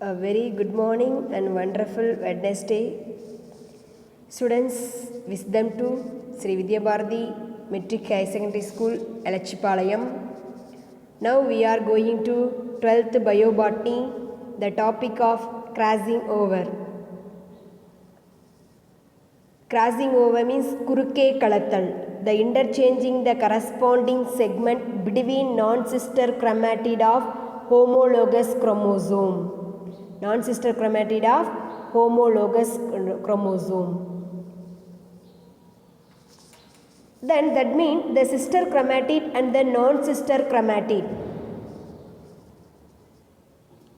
A very good morning and wonderful Wednesday. Students, wisdom to Sri Vidya Bharati Metric High Secondary School, Alachipalayam. Now we are going to 12th Biobotany, the topic of crossing over. Crossing over means kurukke kalathal, the interchanging the corresponding segment between non-sister chromatid of homologous chromosome. Non-sister chromatid of homologous chromosome. Then that means the sister chromatid and the non-sister chromatid.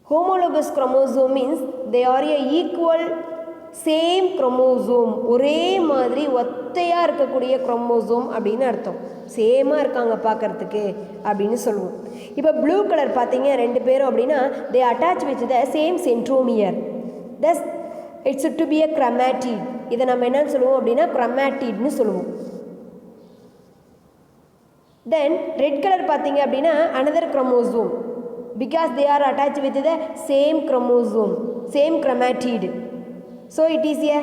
Homologous chromosome means they are a equal same chromosome, ஒரே மாதிரி ஒத்தையாக இருக்கக்கூடிய chromosome அப்படின்னு அர்த்தம். சேமாக இருக்காங்க பார்க்குறதுக்கு அப்படின்னு சொல்லுவோம். இப்போ ப்ளூ கலர் பார்த்தீங்க ரெண்டு பேரும் அப்படின்னா they attach with the same centromere, thus it's to be a chromatid. இதை நம்ம என்னன்னு சொல்லுவோம் அப்படின்னா க்ரமேட்டிட்னு சொல்லுவோம். தென் ரெட் கலர் பார்த்தீங்க அப்படின்னா another chromosome, because they are attach with the same chromosome, same chromatid. So it is a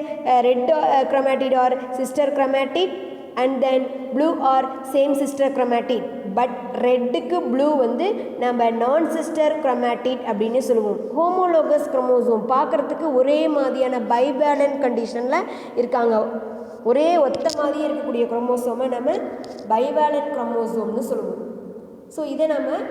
red chromatid or sister chromatid, and then blue or same sister chromatid. But red க்கு blue வந்து நம்ம non sister chromatid அப்படின்னு சொல்லுவோம். homologous chromosome பார்க்கறதுக்கு ஒரே மாதிரியான bivalent கண்டிஷனில் இருக்காங்க, ஒரே ஒத்த மாதிரியே இருக்கக்கூடிய குரோமோசோமை நம்ம bivalent குரோமோசோம்னு சொல்லுவோம். ஸோ இதை நம்ம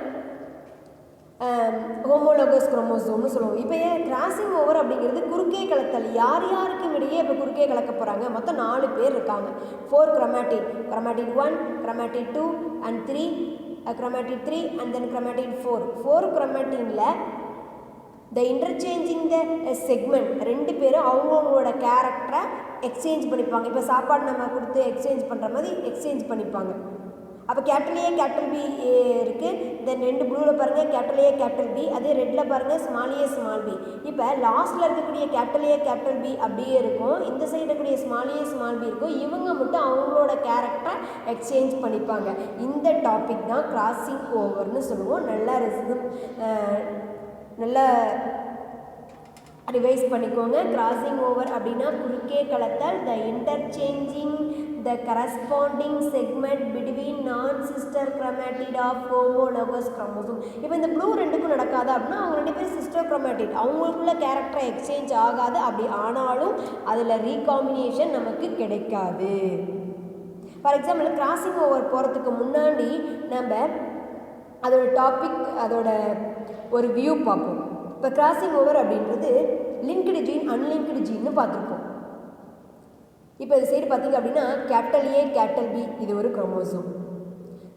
ஹோமோலோகஸ் குரோமோசோம்னு சொல்லுவோம். இப்போ ஏன் கிராசிங் ஓவர் அப்படிங்கிறது குறுக்கே கலத்தல், யார் யாருக்கும் இடையே இப்போ குறுக்கே கலக்க போகிறாங்க. மொத்தம் 4 பேர் இருக்காங்க. 4 chromatid, chromatid 1, chromatid 2 and 3, chromatid 3 and then chromatid 4. 4 chromatidல the interchanging the segment, ரெண்டு பேரும் அவங்களோட கேரக்டரை எக்ஸ்சேஞ்ச் பண்ணிப்பாங்க. இப்போ சாப்பாடு நம்ம கொடுத்து எக்ஸ்சேஞ்ச் பண்ணுற மாதிரி எக்ஸ்சேஞ்ச் பண்ணிப்பாங்க. அப்போ கேபிட்டல் ஏ கேபிட்டல் பி இருக்குது. தென் ரெண்டு ப்ளூவில் பாருங்கள் கேபிட்டல் ஏ கேபிட்டல் பி, அதே ரெட்டில் பாருங்கள் ஸ்மால் ஏ ஸ்மால் பி. இப்போ லாஸ்ட்டில் இருக்கக்கூடிய கேபிட்டல் ஏ கேபிட்டல் பி அப்படியே இருக்கும், இந்த சைடு இருக்கக்கூடிய ஸ்மால் ஏ ஸ்மால் பி இருக்கும். இவங்க மட்டும் அவங்களோட கேரக்டரை எக்ஸ்சேஞ்ச் பண்ணிப்பாங்க. இந்த டாபிக் தான் கிராசிங் ஓவர்னு சொல்லுவோம். நல்லா ரிவைஸ் பண்ணிக்கோங்க. கிராசிங் ஓவர் அப்படின்னா குறுக்கே கலத்தல், த interchanging the corresponding segment between non-sister chromatid of homologous chromosome. இப்போ இந்த ப்ளூ ரெண்டுக்கும் நடக்காது அப்படின்னா அவங்க ரெண்டு பேரும் சிஸ்டர் குரோமேட்டிட், அவங்களுக்குள்ள கேரக்டர் எக்ஸ்சேஞ்ச் ஆகாது. அப்படி ஆனாலும் அதில் ரீகாம்பினேஷன் நமக்கு கிடைக்காது. ஃபார் எக்ஸாம்பிள் கிராசிங் ஓவர் போகிறதுக்கு முன்னாடி நம்ம அதோட டாபிக், அதோட ஒரு வியூ பார்ப்போம். இப்போ கிராசிங் ஓவர் அப்படின்றது லிங்க்டு ஜீன் அன்லிங்க்டு ஜீன்னு பார்த்துருப்போம். இப்போ இது சைடு பார்த்திங்க அப்படின்னா கேபிட்டல் ஏ கேபிட்டல் பி இது ஒரு chromosome,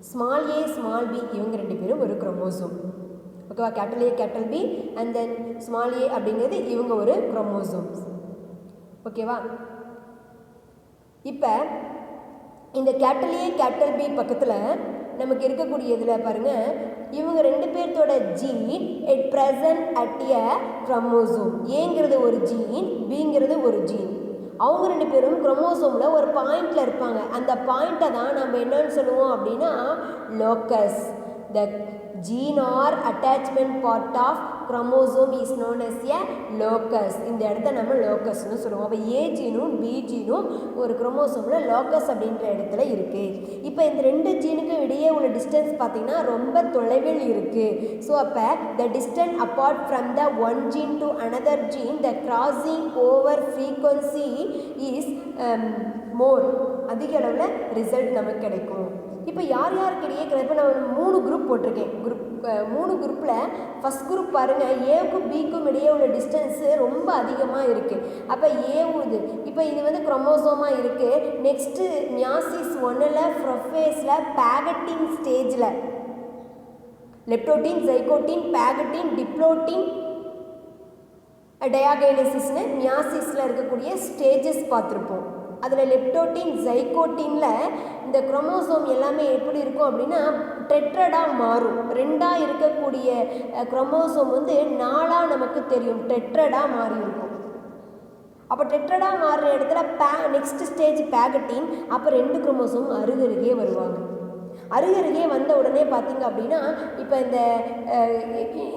small A small B இவங்க ரெண்டு பேரும் ஒரு குரோமோசோம். ஓகேவா? Capital A capital B and then small A அப்படிங்கிறது இவங்க ஒரு குரோமோசோம்ஸ். ஓகேவா? இப்போ இந்த கேபிட்டல் ஏ கேபிட்டல் பி பக்கத்தில் நமக்கு இருக்கக்கூடிய இதில் பாருங்கள், இவங்க ரெண்டு பேர்த்தோட gene it present at a chromosome. ஏங்கிறது ஒரு ஜீன், பிங்கிறது ஒரு ஜீன். அவங்க ரெண்டு பேரும் குரோமோசோமில் ஒரு பாயிண்டில் இருப்பாங்க. அந்த பாயிண்ட்டை தான் நம்ம என்னன்னு சொல்லுவோம் அப்படின்னா locus. The gene are attachment part of chromosome is known as a locus. இந்த இடத்த நம்ம லோக்கஸ்னு சொல்லுவோம். அப்போ ஏ ஜீனும் பி ஜீனும் ஒரு குரோமோசோமில் லோக்கஸ் அப்படின்ற இடத்துல இருக்குது. இப்போ இந்த ரெண்டு ஜீனுக்கும் இடையே உள்ள டிஸ்டன்ஸ் பார்த்திங்கன்னா ரொம்ப தொலைவில் இருக்குது. ஸோ அப்போ the distance apart from the one gene to another gene the crossing over frequency is more, அதிக அளவில் ரிசல்ட் நமக்கு கிடைக்கும். இப்போ யார் யாருக்கிடையே இப்போ நான் 3 குரூப் போட்டிருக்கேன். 3 குரூப்பில் ஃபஸ்ட் குரூப் பாருங்கள், ஏவுக்கும் பிக்கும் இடையே உள்ள டிஸ்டன்ஸு ரொம்ப அதிகமாக இருக்குது. அப்போ ஏவுது இப்போ இது வந்து குரோமோசோமாக இருக்குது. நெக்ஸ்ட்டு மியாசிஸ் 1ல் ப்ரொஃபேஸில் பேகட்டின் ஸ்டேஜில் லெப்டோட்டின் ஜைகோட்டின் பேகட்டின் டிப்ளோட்டின் டயாகைனசிஸ்னு மியாசிஸில் இருக்கக்கூடிய ஸ்டேஜஸ் பார்த்துருப்போம். அதில் லெப்டோட்டின் ஜைகோட்டினில் இந்த குரோமோசோம் எல்லாமே எப்படி இருக்கும் அப்படின்னா டெட்ரடாக மாறும். 2ஆக இருக்கக்கூடிய குரோமோசோம் வந்து 4ஆக நமக்கு தெரியும், டெட்ரடாக மாறி இருக்கும். அப்போ டெட்ரடாக மாறுற இடத்துல நெக்ஸ்ட் ஸ்டேஜ் பேகட்டின், அப்போ 2 குரோமோசோம் அருகருகே வருவாங்க. அருகருகே வந்த உடனே பார்த்திங்க அப்படின்னா இப்போ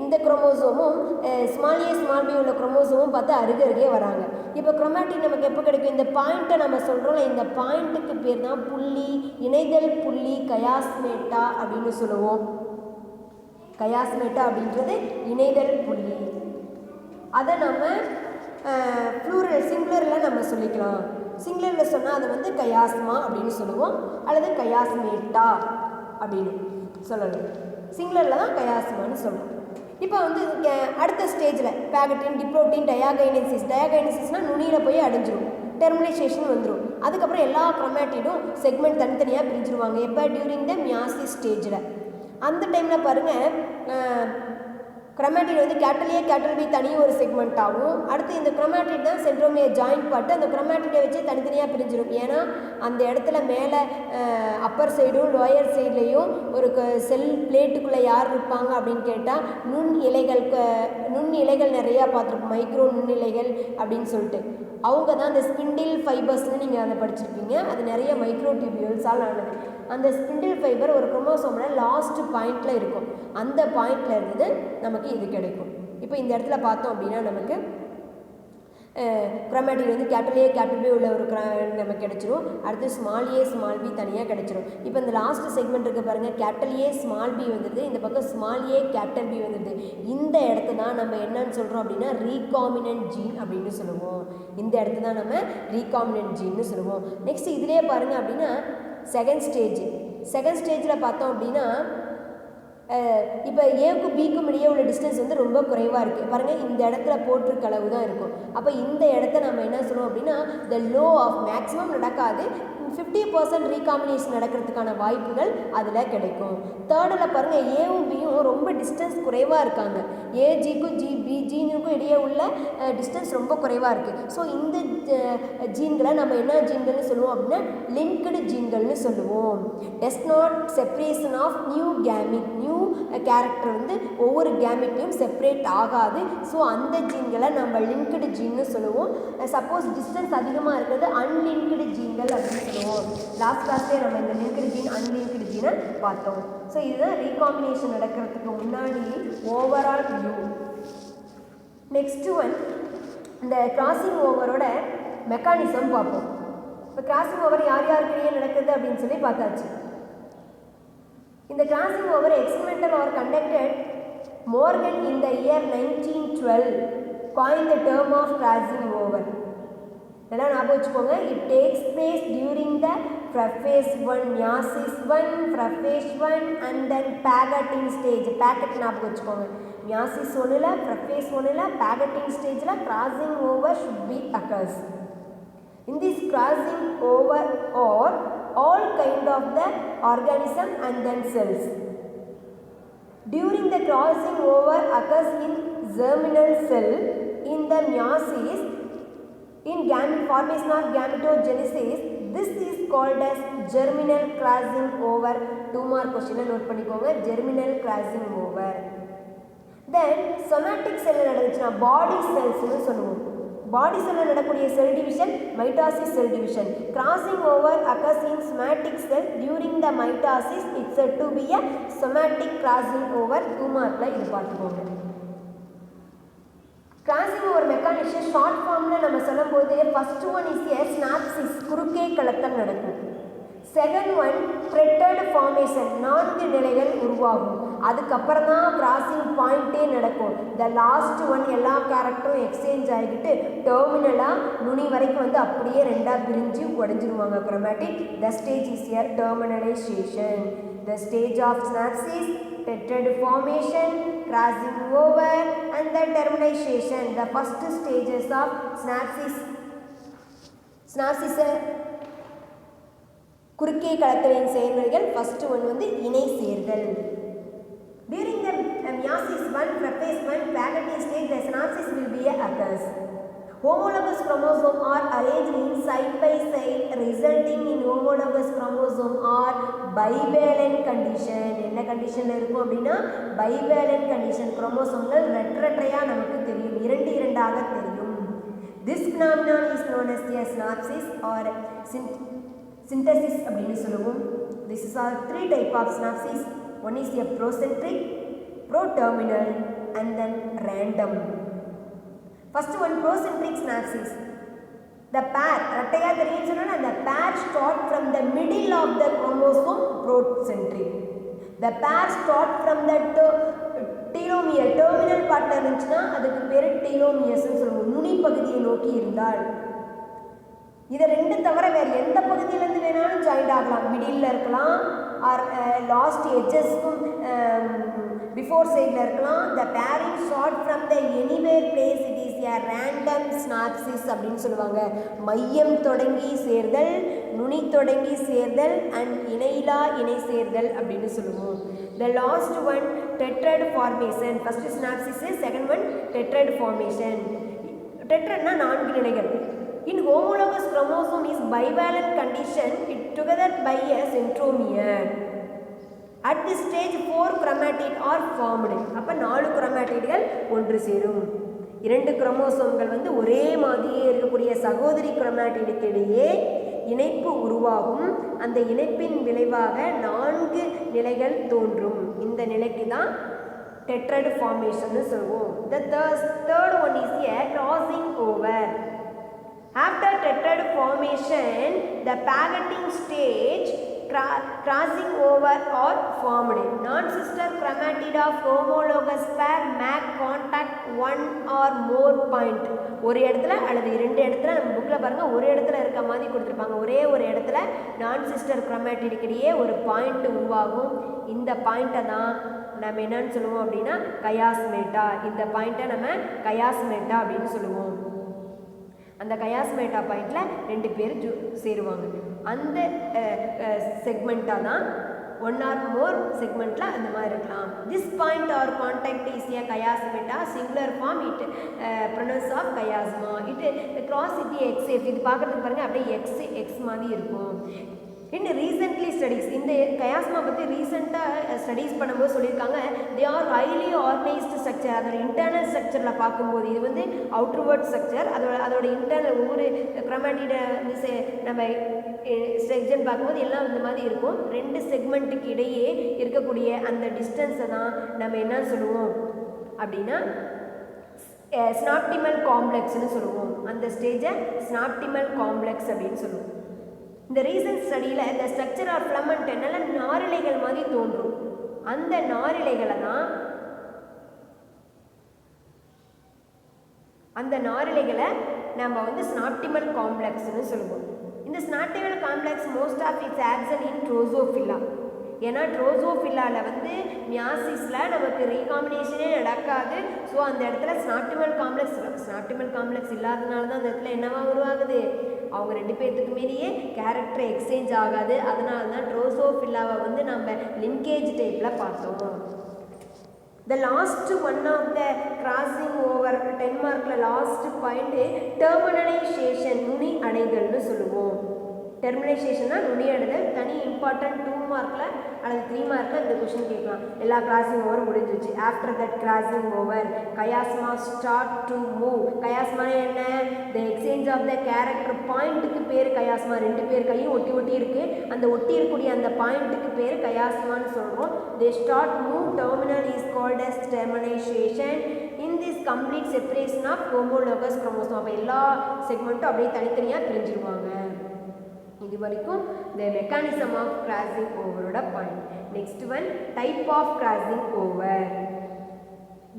இந்த குரோமோசோமும் ஸ்மால் ஏ ஸ்மால் பி உள்ள குரோமோசோமும் பார்த்து அருகருகே வராங்க. இப்போ குரோமாட்டின் நமக்கு எப்போ கிடைக்கும்? இந்த பாயிண்ட்டை நம்ம சொல்கிறோம்ல, இந்த பாயிண்ட்டுக்கு பேர் தான் புள்ளி, இணைதல் புள்ளி கயாஸ்மேட்டா அப்படின்னு சொல்லுவோம். கயாஸ்மேட்டா அப்படின்றது இணைதல் புள்ளி. அதை நம்ம ப்ளூரல் சிங்குலரில் நம்ம சொல்லிக்கலாம். சிங்குலரில் சொன்னால் அதை வந்து கயாஸ்மா அப்படின்னு சொல்லுவோம், அல்லது கயாஸ்மேட்டா அப்படின்னு சொல்லணும். சிங்குலரில் தான் கயாஸ்மான்னு சொல்லுவோம். இப்போ வந்து அடுத்த ஸ்டேஜில் பேகட்டின், டிப்ளோட்டின், டயாகைனசிஸ்னால் நுனியில் போய் அடைஞ்சிரும், டெர்மினைசேஷன் வந்துடும். அதுக்கப்புறம் எல்லா குரோமாட்டிடும் செக்மெண்ட் தனித்தனியாக பிரிஞ்சிருவாங்க. எப்போ? டியூரிங் த மியாசிஸ் ஸ்டேஜில். அந்த டைமில் பாருங்கள், குரோமாட்டின் வந்து கேட்டல் ஏ கேட்டல் பி தனியாக ஒரு செக்மெண்ட் ஆகும். அடுத்து இந்த குரோமாட்டின் தான் சென்ட்ரோமியர் ஜாயிண்ட் பார்ட்டு, அந்த குரோமாட்டினை வச்சு தனித்தனியாக பிரிஞ்சிடும். ஏன்னா அந்த இடத்துல மேலே அப்பர் சைடும் லோயர் சைட்லேயும் ஒரு செல் பிளேட்டுக்குள்ளே யார் இருப்பாங்க அப்படின்னு கேட்டால் நுண் இலைகள் நிறையா பார்த்துருப்போம், மைக்ரோ நுண்ணிலைகள் அப்படின்னு சொல்லிட்டு. அவங்க தான் அந்த ஸ்பிண்டில் ஃபைபர்ஸ்னு நீங்கள் அதை படிச்சிருப்பீங்க. அது நிறைய மைக்ரோ டியூபியூல்ஸால் ஆனது. அந்த ஸ்பிண்டில் ஃபைபர் ஒரு குரோமோசோமில் லாஸ்ட் பாயிண்டில் இருக்கும். அந்த பாயிண்டில் இருந்து நமக்கு இது கிடைக்கும். இப்போ இந்த இடத்துல பார்த்தோம் அப்படின்னா நமக்கு குரோமாட்டின் வந்து கேட்டல் ஏ கேட்டல் பி உள்ள ஒரு நமக்கு கிடைச்சிரும். அடுத்து ஸ்மால் ஏ ஸ்மால் பி தனியாக கிடைச்சிரும். இப்போ இந்த லாஸ்ட் செக்மெண்ட் இருக்குது பாருங்கள், கேட்டல் ஏ ஸ்மால் பி வந்துடுது, இந்த பக்கம் ஸ்மால் ஏ கேட்டல் பி வந்துடுது. இந்த இடத்த தான் நம்ம என்னன்னு சொல்கிறோம் அப்படின்னா ரீகாமினன்ட் ஜீன் அப்படின்னு சொல்லுவோம். இந்த இடத்த தான் நம்ம ரீகாமினன்ட் ஜீன்னு சொல்லுவோம். நெக்ஸ்ட் இதிலே பாருங்கள் அப்படின்னா செகண்ட் ஸ்டேஜில் பார்த்தோம் அப்படின்னா இப்போ ஏவுக்கும் பிக்கும் இடையே உள்ள டிஸ்டன்ஸ் வந்து ரொம்ப குறைவாக இருக்குது பாருங்கள். இந்த இடத்துல போட்டிருக்க அளவு தான் இருக்கும். அப்போ இந்த இடத்த நம்ம என்ன சொல்லுவோம் அப்படின்னா த லோ ஆஃப் மேக்ஸிமம் நடக்காது, 50% ரீகாம்பினேஷன் நடக்கிறதுக்கான வாய்ப்புகள் அதில் கிடைக்கும். தேர்டில் பாருங்கள், ஏவும் பியும் ரொம்ப டிஸ்டன்ஸ் குறைவாக இருக்காங்க. ஏஜிக்கும் ஜீனுக்கும் இடையே உள்ள டிஸ்டன்ஸ் ரொம்ப குறைவாக இருக்குது. ஸோ இந்த ஜீன்களை நம்ம என்ன ஜீன்கள்னு சொல்லுவோம் அப்படின்னா லிங்க்டு ஜீன்கள்னு சொல்லுவோம். Does not separation of new character வந்து ஒவ்வொரு கேமிட்லையும் செப்பரேட் ஆகாது. ஸோ அந்த ஜீன்களை நம்ம லிங்க்டு ஜீன்னு சொல்லுவோம். சப்போஸ் டிஸ்டன்ஸ் அதிகமாக இருக்கிறது அன்லிங்க்டு ஜீன்கள் அப்படின்னு சொல்லுவோம். லாஸ்ட் கிளாஸ்லேயே நம்ம இந்த லிங்க்டு ஜீன் அன்லிங்க்டு ஜீனை பார்த்தோம். ஸோ இதுதான் ரீகாம்பினேஷன் நடக்கிறதுக்கு முன்னாடி ஓவரால் வியூ. நெக்ஸ்ட் ஒன் இந்த கிராசிங் ஓவரோட மெக்கானிசம் பார்ப்போம். இப்போ கிராசிங் ஓவர் யார் யாருக்கிடையே நடக்குது அப்படின்னு சொல்லி பார்த்தாச்சு. இந்த crossing over experimental R conducted Morgan in the year 1912 coined the term of crossing over. நல்லா ஞாபகம் வச்சுக்கோங்க. It takes place during the prophase 1 meiosis 1 prophase 1 and then pachytene stage. Pachytene ஞாபகம் வச்சுக்கோங்க. மியாசிஸ் 1ல் ப்ரஃபேஸ் 1ல் பேகட்டின் ஸ்டேஜில் crossing over should be occurs. In this crossing over or all kind of the organism and then cells. During the crossing over occurs in germinal cell in the meiosis in formation of gametogenesis. This is called as germinal crossing over. 2 mark question note பண்ணிக்கோங்க, germinal crossing over. Then somatic cell நடந்துச்சுன்னா body cells னு சொல்லுவோம். Body செல்லில் நடக்கூடிய cell division mitosis cell division. Crossing over occurs in somatic cell during the mitosis. It's said to be a somatic crossing over. 2 மார்க்கில் இது பார்த்துக்கோங்க. Crossing over mechanism short ஃபார்மில் நம்ம சொல்லும்போது first one is a synopsis, குறுக்கே கலத்தல் நடக்கும். Second one threaded formation, 4 நிலைகள் உருவாகும். அதுக்கப்புறம் தான் கிராசிங் பாயிண்ட்டே நடக்கும். த லாஸ்ட் ஒன் எல்லா கேரக்டரும் எக்ஸ்சேஞ்ச் ஆகிக்கிட்டு டெர்மினலாக நுனி வரைக்கும் வந்து அப்படியே 2ஆக பிரிஞ்சு உடஞ்சிருவாங்க chromatin. The stage is a terminalization. The stage of synapsis, tetrad formation, crossing over and the termination. The first stages of synapsis குறுக்கே கலத்தலின் செயல்முறைகள். ஃபர்ஸ்ட் ஒன் வந்து இணை சேர்தல். During the meiosis 1, prophase 1, pageantine stage, the synapsis will be occurs. Homologous chromosomes are arranged in side by side, resulting in homologous chromosome or bivalent condition. என்ன கண்டிஷன்ல இருக்கும் அப்படின்னா bivalent condition. குரோமோசோம்கள் ரெட்ரையா நமக்கு தெரியும், 2 ஆக தெரியும். This phenomenon is known as the synapsis or synthesis அப்படின்னு சொல்லுவோம். This is all 3 type of synapses. One is a procentric, pro-terminal and then random. First one, procentric synapses. The pair, இரட்டையா தெரியும் சொன்னா the pair start from the middle of the chromosome, procentric. The pair start from the telomere, terminal partல இருந்துச்சுன்னா அதுக்கு பேரு telomeres னு சொல்லுவோம். நுனி பகுதியை நோக்கி இருந்தால். இதை ரெண்டு தவிர வேறு எந்த பகுதியிலேருந்து வேணாலும் ஜாயின் ஆகலாம். மிடில் இருக்கலாம், ஆர் லாஸ்ட் எட்ஜஸ்க்கும் பிஃபோர் சைடில் இருக்கலாம். The pairing short from the anywhere place it is a random synapsis அப்படின்னு சொல்லுவாங்க. மையம் தொடங்கி சேர்தல், நுனி தொடங்கி சேர்தல் அண்ட் இணையிலா இணை சேர்தல் அப்படின்னு சொல்லுவோம். The last one tetrad formation. First synapsis, second one tetrad formation. டெட்ரட்னா 4 நிலைகள். In homologous chromosome is bivalent condition, it together by a centromere. At this stage 4 chromatid are formed. அப்ப 4 chromatidகள் ஒன்று சேரும். 2 குரோமோசோம்கள் வந்து ஒரே மாதிரியே இருக்கக்கூடிய சகோதரி குரோமாட்டிடுக்கு இடையே இணைப்பு உருவாகும். அந்த இணைப்பின் விளைவாக 4 நிலைகள் தோன்றும். இந்த நிலைக்கு தான் டெட்ரட் ஃபார்மேஷன் சொல்லுவோம். The third one is a crossing over. After tetrad formation, the paggeting stage, crossing over or formed. Non-sister chromatid of homologous pair make contact one or more point. ஒரு இடத்துல அல்லது 2 இடத்துல நம்ம புக்கில் பாருங்கள், ஒரு இடத்துல இருக்க மாதிரி கொடுத்துருப்பாங்க. ஒரே ஒரு இடத்துல நான் சிஸ்டர் குரோமாட்டிடுக்கிடையே ஒரு பாயிண்ட் உருவாகும். இந்த பாயிண்ட்டை தான் நம்ம என்னன்னு சொல்லுவோம் அப்படின்னா கயாஸ்மேட்டா. இந்த பாயிண்ட்டை நம்ம கயாஸ்மேட்டா அப்படின்னு சொல்லுவோம். அந்த கயாஸ்மேட்டா பாயிண்டில் 2 பேர் சேருவாங்க. அந்த செக்மெண்ட்டாக தான் ஒன் ஆர் மோர் செக்மெண்ட்டில் அந்த மாதிரி இருக்கலாம். This point or contact is a chiasmata, singular form it pronounce of chiasma. It cross it XF. இது பார்க்குறதுக்கு பாருங்கள் அப்படியே எக்ஸ் மாதிரி இருக்கும். இன்னும் ரீசெண்ட்லி ஸ்டடீஸ் இந்த கயாஸ்மா பற்றி ரீசெண்டாக ஸ்டடீஸ் பண்ணும்போது சொல்லியிருக்காங்க, they are highly organised structure. அதோட இன்டர்னல் ஸ்ட்ரக்சரில் பார்க்கும்போது இது வந்து அவுட்வர்ட் ஸ்ட்ரக்சர். அதோட இன்டர்னல் ஒவ்வொரு கிரோமாட்டிட நம்ம ஸ்ட்ரக்சர் பார்க்கும்போது எல்லாம் இந்த மாதிரி இருக்கும். 2 செக்மெண்ட்டுக்கு இடையே இருக்கக்கூடிய அந்த டிஸ்டன்ஸை தான் நம்ம என்ன சொல்லுவோம் அப்படின்னா ஸ்னாப்டிமல் காம்ப்ளெக்ஸ்னு சொல்லுவோம். அந்த ஸ்டேஜை ஸ்னாப்டிமல் காம்ப்ளெக்ஸ் அப்படின்னு சொல்லுவோம். இந்த ரீசன்ட் ஸ்டடியில் இந்த ஸ்ட்ரக்சர் ஆஃப் ஃபிலமெண்ட் நல்ல நாரிழைகள் மாதிரி தோன்றும். அந்த நாரிழைகளை தான் நம்ம வந்து ஸ்னாப்டிமல் காம்ப்ளெக்ஸ்னு சொல்லுவோம். இந்த synaptonemal complex most of its absent in Drosophila. ஏன்னா ட்ரோசோஃபில்லாவில் வந்து மியாசிஸில் நமக்கு ரீகாம்பினேஷனே நடக்காது. ஸோ அந்த இடத்துல ஸ்னாப்டிமல் காம்ப்ளெக்ஸ் இல்லாதனால தான் அந்த இடத்துல என்னவா உருவாகுது, அவங்க 2 பேர்த்துக்குமேலேயே கேரக்டர் எக்ஸ்சேஞ்ச் ஆகாது. அதனால தான் ட்ரோசோஃபில்லாவை வந்து நம்ம லிங்கேஜ் டைப்பில் பார்த்தோம். The last one of the crossing over 10 மார்க்கில் லாஸ்ட் பாயிண்ட் டெர்மினலைசேஷன், நுனி அடைதல்னு சொல்லுவோம். டெர்மினலைசேஷன்னா நுனி அடைதல். தனி இம்பார்ட்டன்ட் 2 மார்க்கில் அல்லது 3 மார்க்கில் இந்த கொஷின் கேட்கலாம். எல்லா கிராசிங் ஓவர் முடிஞ்சிச்சு. After that crossing over chiasma start to move. Chiasma என்ன, the exchange of the character பாயிண்ட்டுக்கு பேர் கயாஸ்மா. 2 பேர் கையும் ஒட்டி இருக்கு. அந்த ஒட்டி இருக்கக்கூடிய அந்த பாயிண்ட்டுக்கு பேர் கயாஸ்மான்னு சொல்கிறோம். They start move. Terminal is called as termination. In this complete separation of homologous chromosome. அப்போ எல்லா செக்மெண்ட்டும் அப்படியே தனித்தனியாக பிரிஞ்சிருவாங்க. இது வரைக்கும் the mechanism of crossing over ஓட point. Next one type of crossing over.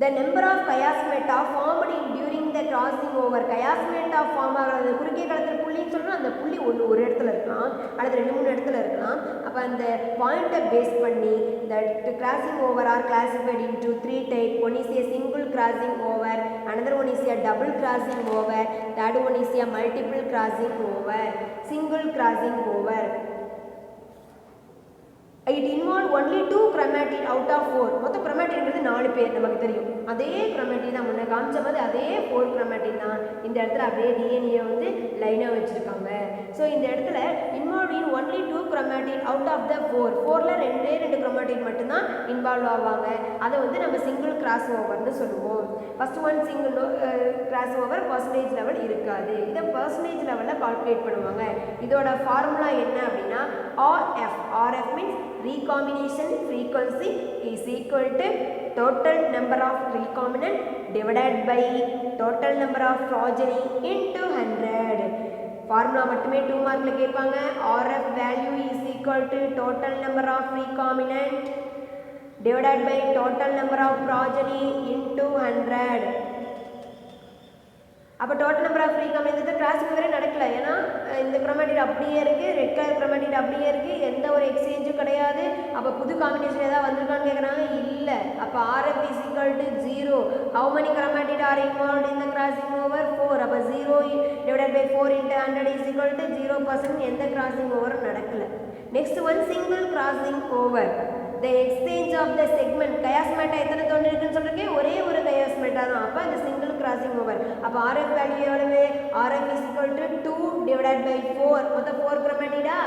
The number of chiasmata formed in during the crossing over. chiasmata form ஆகிறது குறுகிய களத்தில் புள்ளின்னு சொல்கிறோம். அந்த புள்ளி ஒரு இடத்துல இருக்கலாம் அல்லது 2-3 இடத்துல இருக்கலாம். அப்போ அந்த பாயிண்ட்டை பேஸ் பண்ணி that crossing over are classified into 3 types. One is a single crossing over, another one is a double crossing over, third one is a multiple crossing over. Single crossing over. It involve only 2 chromatid out of 4. மொத்தம் chromatidங்கிறது 4 பேர் நமக்கு தெரியும். அதே chromatid தான் முன்ன காமிச்ச மாதிரி அதே 4 chromatid தான் இந்த இடத்துல அப்படியே டிஎன்ஏ வந்து லைனாக வச்சுருக்காங்க. ஸோ இந்த இடத்துல involve in only 2 chromatid out of the 4ல் ரெண்டு chromatid மட்டும்தான் இன்வால்வ் ஆவாங்க. அதை வந்து நம்ம சிங்கிள் கிராஸ் ஓவர்னு சொல்லுவோம். First one single cross over percentage level இருக்காது. இதை பர்சன்டேஜ் லெவலில் கால்குலேட் பண்ணுவாங்க. இதோட ஃபார்முலா என்ன அப்படின்னா RF means recombination frequency is equal to total number of recombinant divided by total number of progeny into 100. Formula மட்டுமே 2 மார்க்ல கேட்பாங்க. RF value is equal to total number of recombinant divided by total number of progeny into 100. அப்போ total number of recombinant crossing வேறு நடக்கல. ஏன்னா இந்த chromatid அப்படியே இருக்குது, red colour chromatid அப்படியே இருக்குது, எந்த ஒரு எக்ஸ்சேஞ்சும் கிடையாது. அப்போ புது காம்பினேஷன் ஏதாவது வந்திருக்கான்னு கேட்குறாங்க, இல்லை. அப்போ RF is equal to 0. How many chromatid are involved in the crossing over? 4. அப்போ 0 divided by 4 into 100 is equal to 0%. எந்த crossing over நடக்கல. Next one single crossing over. The exchange of the segment கயாஸ்மேட்டா எத்தனை தோன்று இருக்குன்னு சொல்லிருக்கேன், ஒரே ஒரு கயாஸ்மேட்டா தான். அப்போ இந்த சிங்கிள் கிராசிங் ஓவர். அப்போ RF வேல்யூ எவ்வளவு? RF is equal to 2 divided by 4. மொத்தம் 4 chromatidா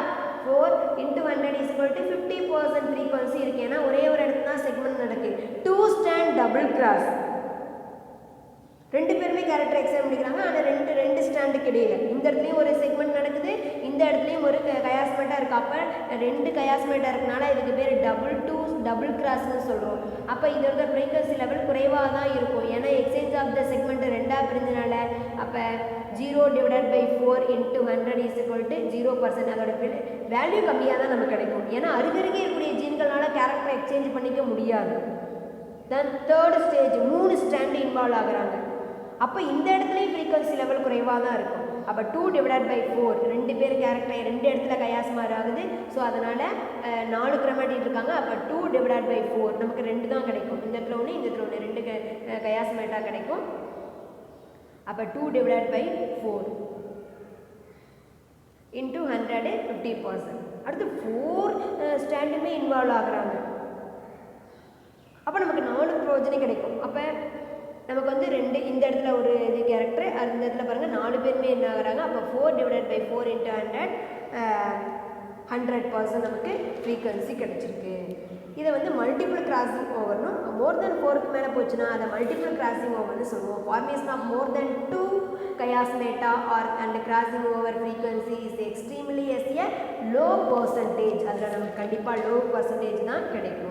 4 into 100 is equal to 50% frequency இருக்கு. ஏன்னா ஒரே ஒரு இடத்துல தான் செக்மெண்ட் நடக்குது. 2 strand double cross. ரெண்டு பேருமே கேரக்டர் எக்ஸாம் பண்ணிக்கிறாங்க. ஆனால் ரெண்டு ஸ்டாண்டுக்கு இடையில இந்த இடத்துலையும் ஒரு செக்மெண்ட் நடக்குது, இந்த இடத்துலையும் ஒரு கயாஸ்மேட்டாக இருக்குது. அப்போ ரெண்டு கயாஸ்மேட்டாக இருக்கனால இதுக்கு பேர் டபுள் கிராஸ்ன்னு சொல்கிறோம். அப்போ இதோட ஃப்ரீக்வன்சி லெவல் குறைவாக தான் இருக்கும். ஏன்னா எக்ஸ்சேஞ்ச் ஆஃப் த செக்மெண்ட் ரெண்டாக பிரிஞ்சனால. அப்போ 0 divided by 4 into 100 is equal to 0%. அதோட வேல்யூ கம்மியாக தான் நமக்கு கிடைக்கும். ஏன்னா அருகருகே இருக்கக்கூடிய ஜீன்களால் கேரக்டர் எக்ஸ்சேஞ்ச் பண்ணிக்க முடியாது. Then third stage 3 stand involve ஆகுறாங்க. அப்போ இந்த இடத்துலையும் ஃப்ரீக்வன்சி லெவல் குறைவாக தான் இருக்கும். அப்போ 2 divided by 4 ரெண்டு பேர் கேரக்டர் ரெண்டு இடத்துல கயாஸ்மார் ஆகுது. ஸோ அதனால் 4 chromatid இருக்காங்க. அப்போ 2 divided by 4 நமக்கு 2 தான் கிடைக்கும். இந்த இடத்துல ஒன்று, இந்த இடத்துல ஒன்று, ரெண்டு கயாஸ்மேட்டாக கிடைக்கும். அப்போ 2 divided by 4 into 100 50%. அடுத்து 4 ஸ்டாண்டுமே இன்வால்வ் ஆகுறாங்க. அப்போ நமக்கு 4 ப்ரோஜனி கிடைக்கும். அப்போ நமக்கு வந்து ரெண்டு இந்த இடத்துல ஒரு இது கேரக்டர், அந்த இடத்துல பாருங்கள் 4 பேருமே என்ன ஆகுறாங்க. அப்போ 4 divided by 4 into 100% நமக்கு ஃப்ரீக்வன்சி கிடைச்சிருக்கு. இதை வந்து மல்டிபிள் கிராசிங் ஓவர்னும், மோர் தென் 4க்கு மேலே போச்சுன்னா அதை மல்டிபிள் கிராசிங் ஓவர்னு சொல்லுவோம். Formation of more then 2 chiasmata or and crossing over frequency is extremely as a low percentage. அதில் நமக்கு கண்டிப்பாக லோ பர்சன்டேஜ் தான் கிடைக்கும்.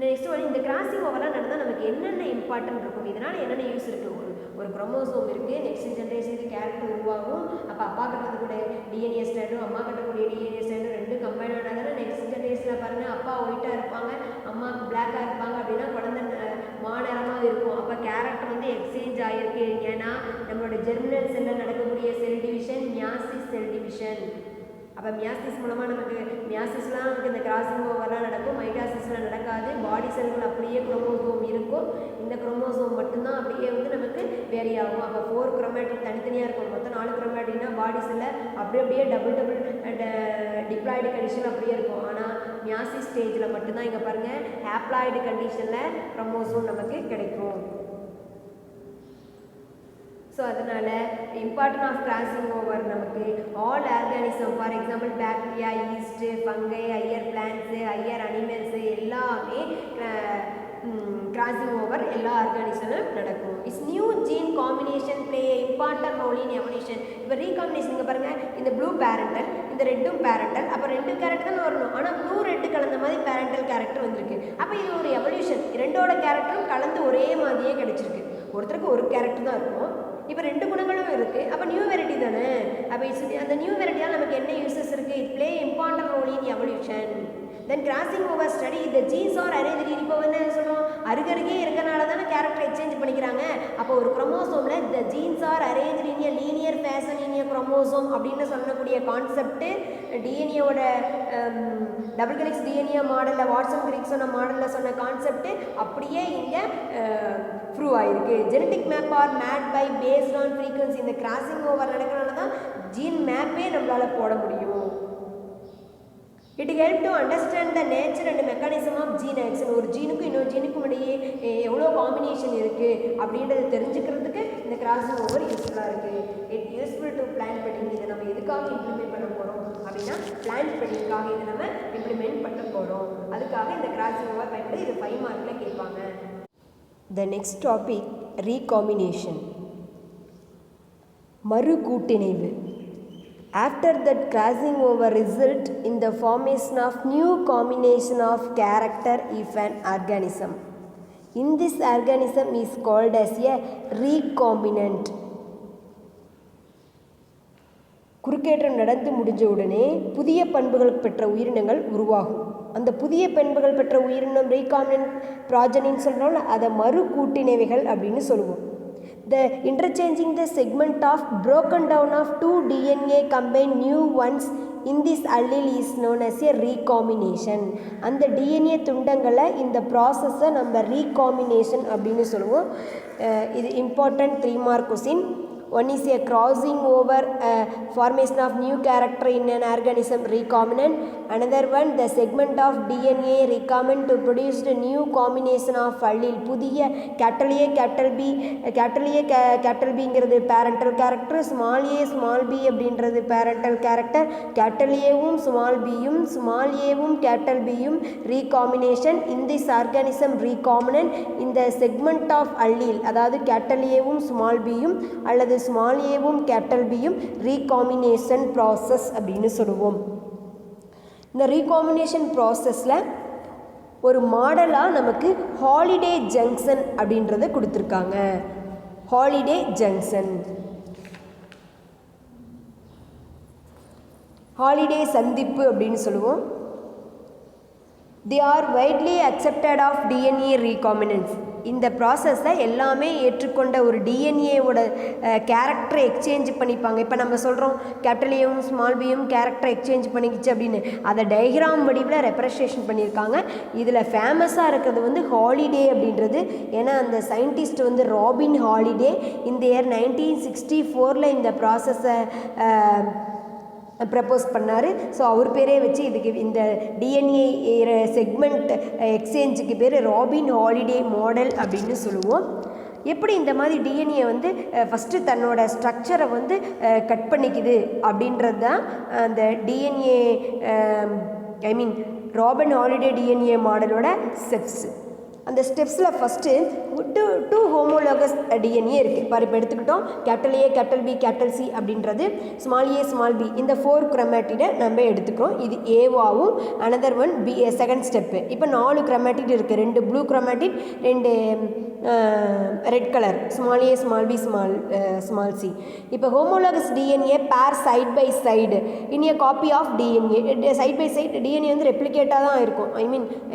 நெக்ஸ்ட் வந்து இந்த கிராசிங் ஓவர்லாம் நடந்தால் நமக்கு என்னென்ன இம்பார்ட்டன்ட் இருக்கும், இதனால் என்னென்ன யூஸ் இருக்குது. ஒரு குரோமோசோம் இருக்குது, நெக்ஸ்ட் ஜென்ரேஷனுக்கு கேரக்டர் உருவாகும். அப்போ அப்பா கட்டக்கூடிய டிஎன்ஏ ஸ்டாண்டும் அம்மா கட்டக்கூடிய டிஎன்ஏ ஸ்டாண்டும் ரெண்டும் கம்பைன் ஆனாதானே நெக்ஸ்ட் ஜென்ரேஷனில் பாருங்கள் அப்பா ஒயிட்டாக இருப்பாங்க, அம்மாவுக்கு பிளாக்காக இருப்பாங்க. அப்படின்னா குழந்தை மாநிறமாக இருக்கும். அப்போ கேரக்டர் வந்து எக்ஸ்சேஞ்ச் ஆகிருக்கு. ஏன்னா நம்மளோட ஜெர்மினல் செல்லில் நடக்கக்கூடிய cell division meiosis cell division. அப்போ மியாசிஸ் மூலமாக நமக்கு மியாசிஸ்லாம் நமக்கு இந்த கிராசிங் ஓவர்லாம் நடக்கும், மைட்டாசிஸ்லாம் நடக்காது. பாடி செல்கள் அப்படியே குரோமோசோம் இருக்கும். இந்த குரோமோசோம் மட்டும்தான் அப்படியே வந்து நமக்கு வேரி ஆகும். அப்போ 4 chromatid தனித்தனியாக இருக்கும். மொத்தம் 4 chromatidனா பாடி செல்லை அப்படியே டபுள் டிப்ளாய்டு கண்டிஷன் அப்படியே இருக்கும். ஆனால் மியாசிஸ் ஸ்டேஜில் மட்டும்தான் இங்கே பாருங்கள் ஹேப்ளாய்டு கண்டிஷனில் குரோமோசோம் நமக்கு கிடைக்கும். ஸோ அதனால் இம்பார்ட்டன் ஆஃப் கிராசிங் ஓவர் நமக்கு all organism, for example bacteria, yeast, fungi, higher plants, higher animals எல்லாமே கிராசிங் ஓவர் எல்லா ஆர்கானிசமும் நடக்கும். It's new gene combination play important role in evolution. இப்போ ரீகாம்பினேஷன் இங்கே பாருங்கள், இந்த ப்ளூ பேரண்டல், இந்த ரெட்டும் பேரண்டல். அப்போ 2 கேரக்டர் தான் வரணும். ஆனால் ப்ளூ ரெட்டு கலந்த மாதிரி பேரண்டல் கேரக்டர் வந்திருக்கு. அப்போ இது ஒரு எவல்யூஷன். ரெண்டோட கேரக்டரும் கலந்து ஒரே மாதிரியே கிடைச்சிருக்கு. ஒருத்தருக்கு ஒரு கேரக்டர் தான் இருக்கும், இப்போ 2 குணங்களும் இருக்குது. அப்போ நியூ வெரைட்டி தானே. அப்போ அந்த நியூ வெரைட்டியால் நமக்கு என்ன யூசஸ் இருக்குது? It play important role in evolution. Then crossing over study the genes are arranged. இப்போ வந்து என்ன சொல்லுவோம், அருகருகே இருக்கிறனால தானே கேரக்டர் எக்ஸ்சேஞ்ச் பண்ணிக்கிறாங்க. அப்போ ஒரு குரோமோசோமில் the genes are arranged in a linear fashion in a chromosome அப்படின்னு சொல்லக்கூடிய கான்செப்ட்டு டிஎன்ஏவோட டபுள் ஹெலிக்ஸ் டிஎன்ஏ மாடலில் வாட்சன் கிரிக் சொன்ன மாடலில் சொன்ன கான்செப்ட்டு அப்படியே இங்கே ப்ரூவ் ஆகிருக்கு. Genetic map are made by based on frequency. இந்த கிராசிங் ஓவர் நடக்கிறனால தான் ஜீன் மேப்பே நம்மளால் போட முடியும். It help to understand the nature and mechanism of gene action. ஒரு ஜீனுக்கும் இன்னொரு ஜீனுக்கும் இடையே எவ்வளோ காம்பினேஷன் இருக்குது அப்படின்றத தெரிஞ்சுக்கிறதுக்கு இந்த கிராசிங் ஓவர் யூஸ்ஃபுல்லாக இருக்குது. இட் யூஸ்ஃபுல் டு பிளான் பண்ணிங். இதை நம்ம எதுக்காக இம்ப்ளிமெண்ட் பண்ண போகிறோம் அப்படின்னா பிளான் பண்ணிங்காக இதை நம்ம இம்ப்ளிமெண்ட் பண்ண போகிறோம். அதுக்காக இந்த கிராசிங் ஓவர் பயன்படுத்தி இது 5 மார்க்கில் கேட்பாங்க. த நெக்ஸ்ட் டாபிக் ரீகாம்பினேஷன், மறு கூட்டிணைவு. After that crossing over result in the formation of new combination of character of an organism. In this organism is called as a recombinant. குறுக்கேற்றம் நடந்து முடிஞ்ச உடனே புதிய பண்புகள் பெற்ற உயிரினங்கள் உருவாகும். அந்த புதிய பண்புகள் பெற்ற உயிரினம் ரீகாம்பினன்ட் ப்ராஜனின்னு சொல்கிறோம்ல, அதை மறு கூட்டிணைவைகள் அப்படின்னு சொல்லுவோம். The interchanging the segment of broken down of 2 DNA combine new ones in this allele is known as a recombination. அந்த DNA துண்டங்களை இந்த ப்ராசஸை நம்ம recombination அப்படின்னு சொல்லுவோம். இது important 3 mark question. One is a crossing over formation of new character in an organism, recombinant. Another one, the segment of DNA recombinant to produce the new combination of allele. புதிய capital A capital B, capital B ங்கிறது parental character, small a small b அப்படின்றது parental character, capital A வும் small b யும் small a வும் capital B யும் recombination. In this organism recombinant, இந்த segment of allele அதாவது capital A வும் small b யும் அல்லது ஸ்மால் ஏவும் கேபிட்டல் பியும் ரீகாம்பினேஷன் ப்ராசஸ் அப்படின்னு சொல்லுவோம். இந்த ரீகாம்பினேஷன் ப்ராசஸில் ஒரு மாடலாக நமக்கு ஹாலிடே ஜங்ஷன் அப்படின்றத கொடுத்துருக்காங்க. ஹாலிடே ஜங்ஷன், ஹாலிடே சந்திப்பு அப்படின்னு சொல்லுவோம். They are widely accepted of DNA recombinants. இந்த ப்ராசஸை எல்லாமே ஏற்றுக்கொண்ட ஒரு டிஎன்ஏவோட கேரக்டரை எக்ஸ்சேஞ்ச் பண்ணிப்பாங்க. இப்போ நம்ம சொல்கிறோம் கேபிட்டல் ஏவும் ஸ்மால் பியும் கேரக்டரை எக்ஸ்சேஞ்ச் பண்ணிக்கிச்சு அப்படின்னு, அதை டயக்ராம் வடிவில் ரெப்ரசன்டேஷன் பண்ணியிருக்காங்க. இதில் ஃபேமஸாக இருக்கிறது வந்து ஹாலிடே அப்படின்றது. ஏன்னா அந்த சயின்டிஸ்ட் வந்து ராபின் ஹாலிடே இந்த இயர் 1964 இந்த ப்ராசஸை ப்ரப்போஸ் பண்ணார். ஸோ அவர் பேரே வச்சு இதுக்கு இந்த டிஎன்ஏ செக்மெண்ட் எக்ஸ்சேஞ்சுக்கு பேர் ராபின் ஹாலிடே மாடல் அப்படின்னு சொல்லுவோம். எப்படி இந்த மாதிரி டிஎன்ஏ வந்து ஃபஸ்ட்டு தன்னோட ஸ்ட்ரக்சரை வந்து கட் பண்ணிக்குது அப்படின்றது தான் அந்த டிஎன்ஏ ராபின் ஹாலிடே டிஎன்ஏ மாடலோட ஸ்டெப்ஸ். அந்த ஸ்டெப்ஸில் ஃபஸ்ட்டு டூ ஹோமோலோகஸ் டிஎன்ஏ இருக்குது. பாரு, இப்போ எடுத்துக்கிட்டோம் capital A capital B capital C அப்படின்றது, ஸ்மால் ஏ ஸ்மால் பி, இந்த 4 குரோமேட்டிடை நம்ம எடுத்துக்கிறோம். இது ஏவாவும் another one B second step. இப்போ 4 குரோமேட்டிட் இருக்குது. 2 blue chromatid, 2 red colour, small A small B small C. இப்போ homologous DNA pair side by side in a copy of DNA. Side by side DNA வந்து ரெப்ளிகேட்டாக தான் இருக்கும்.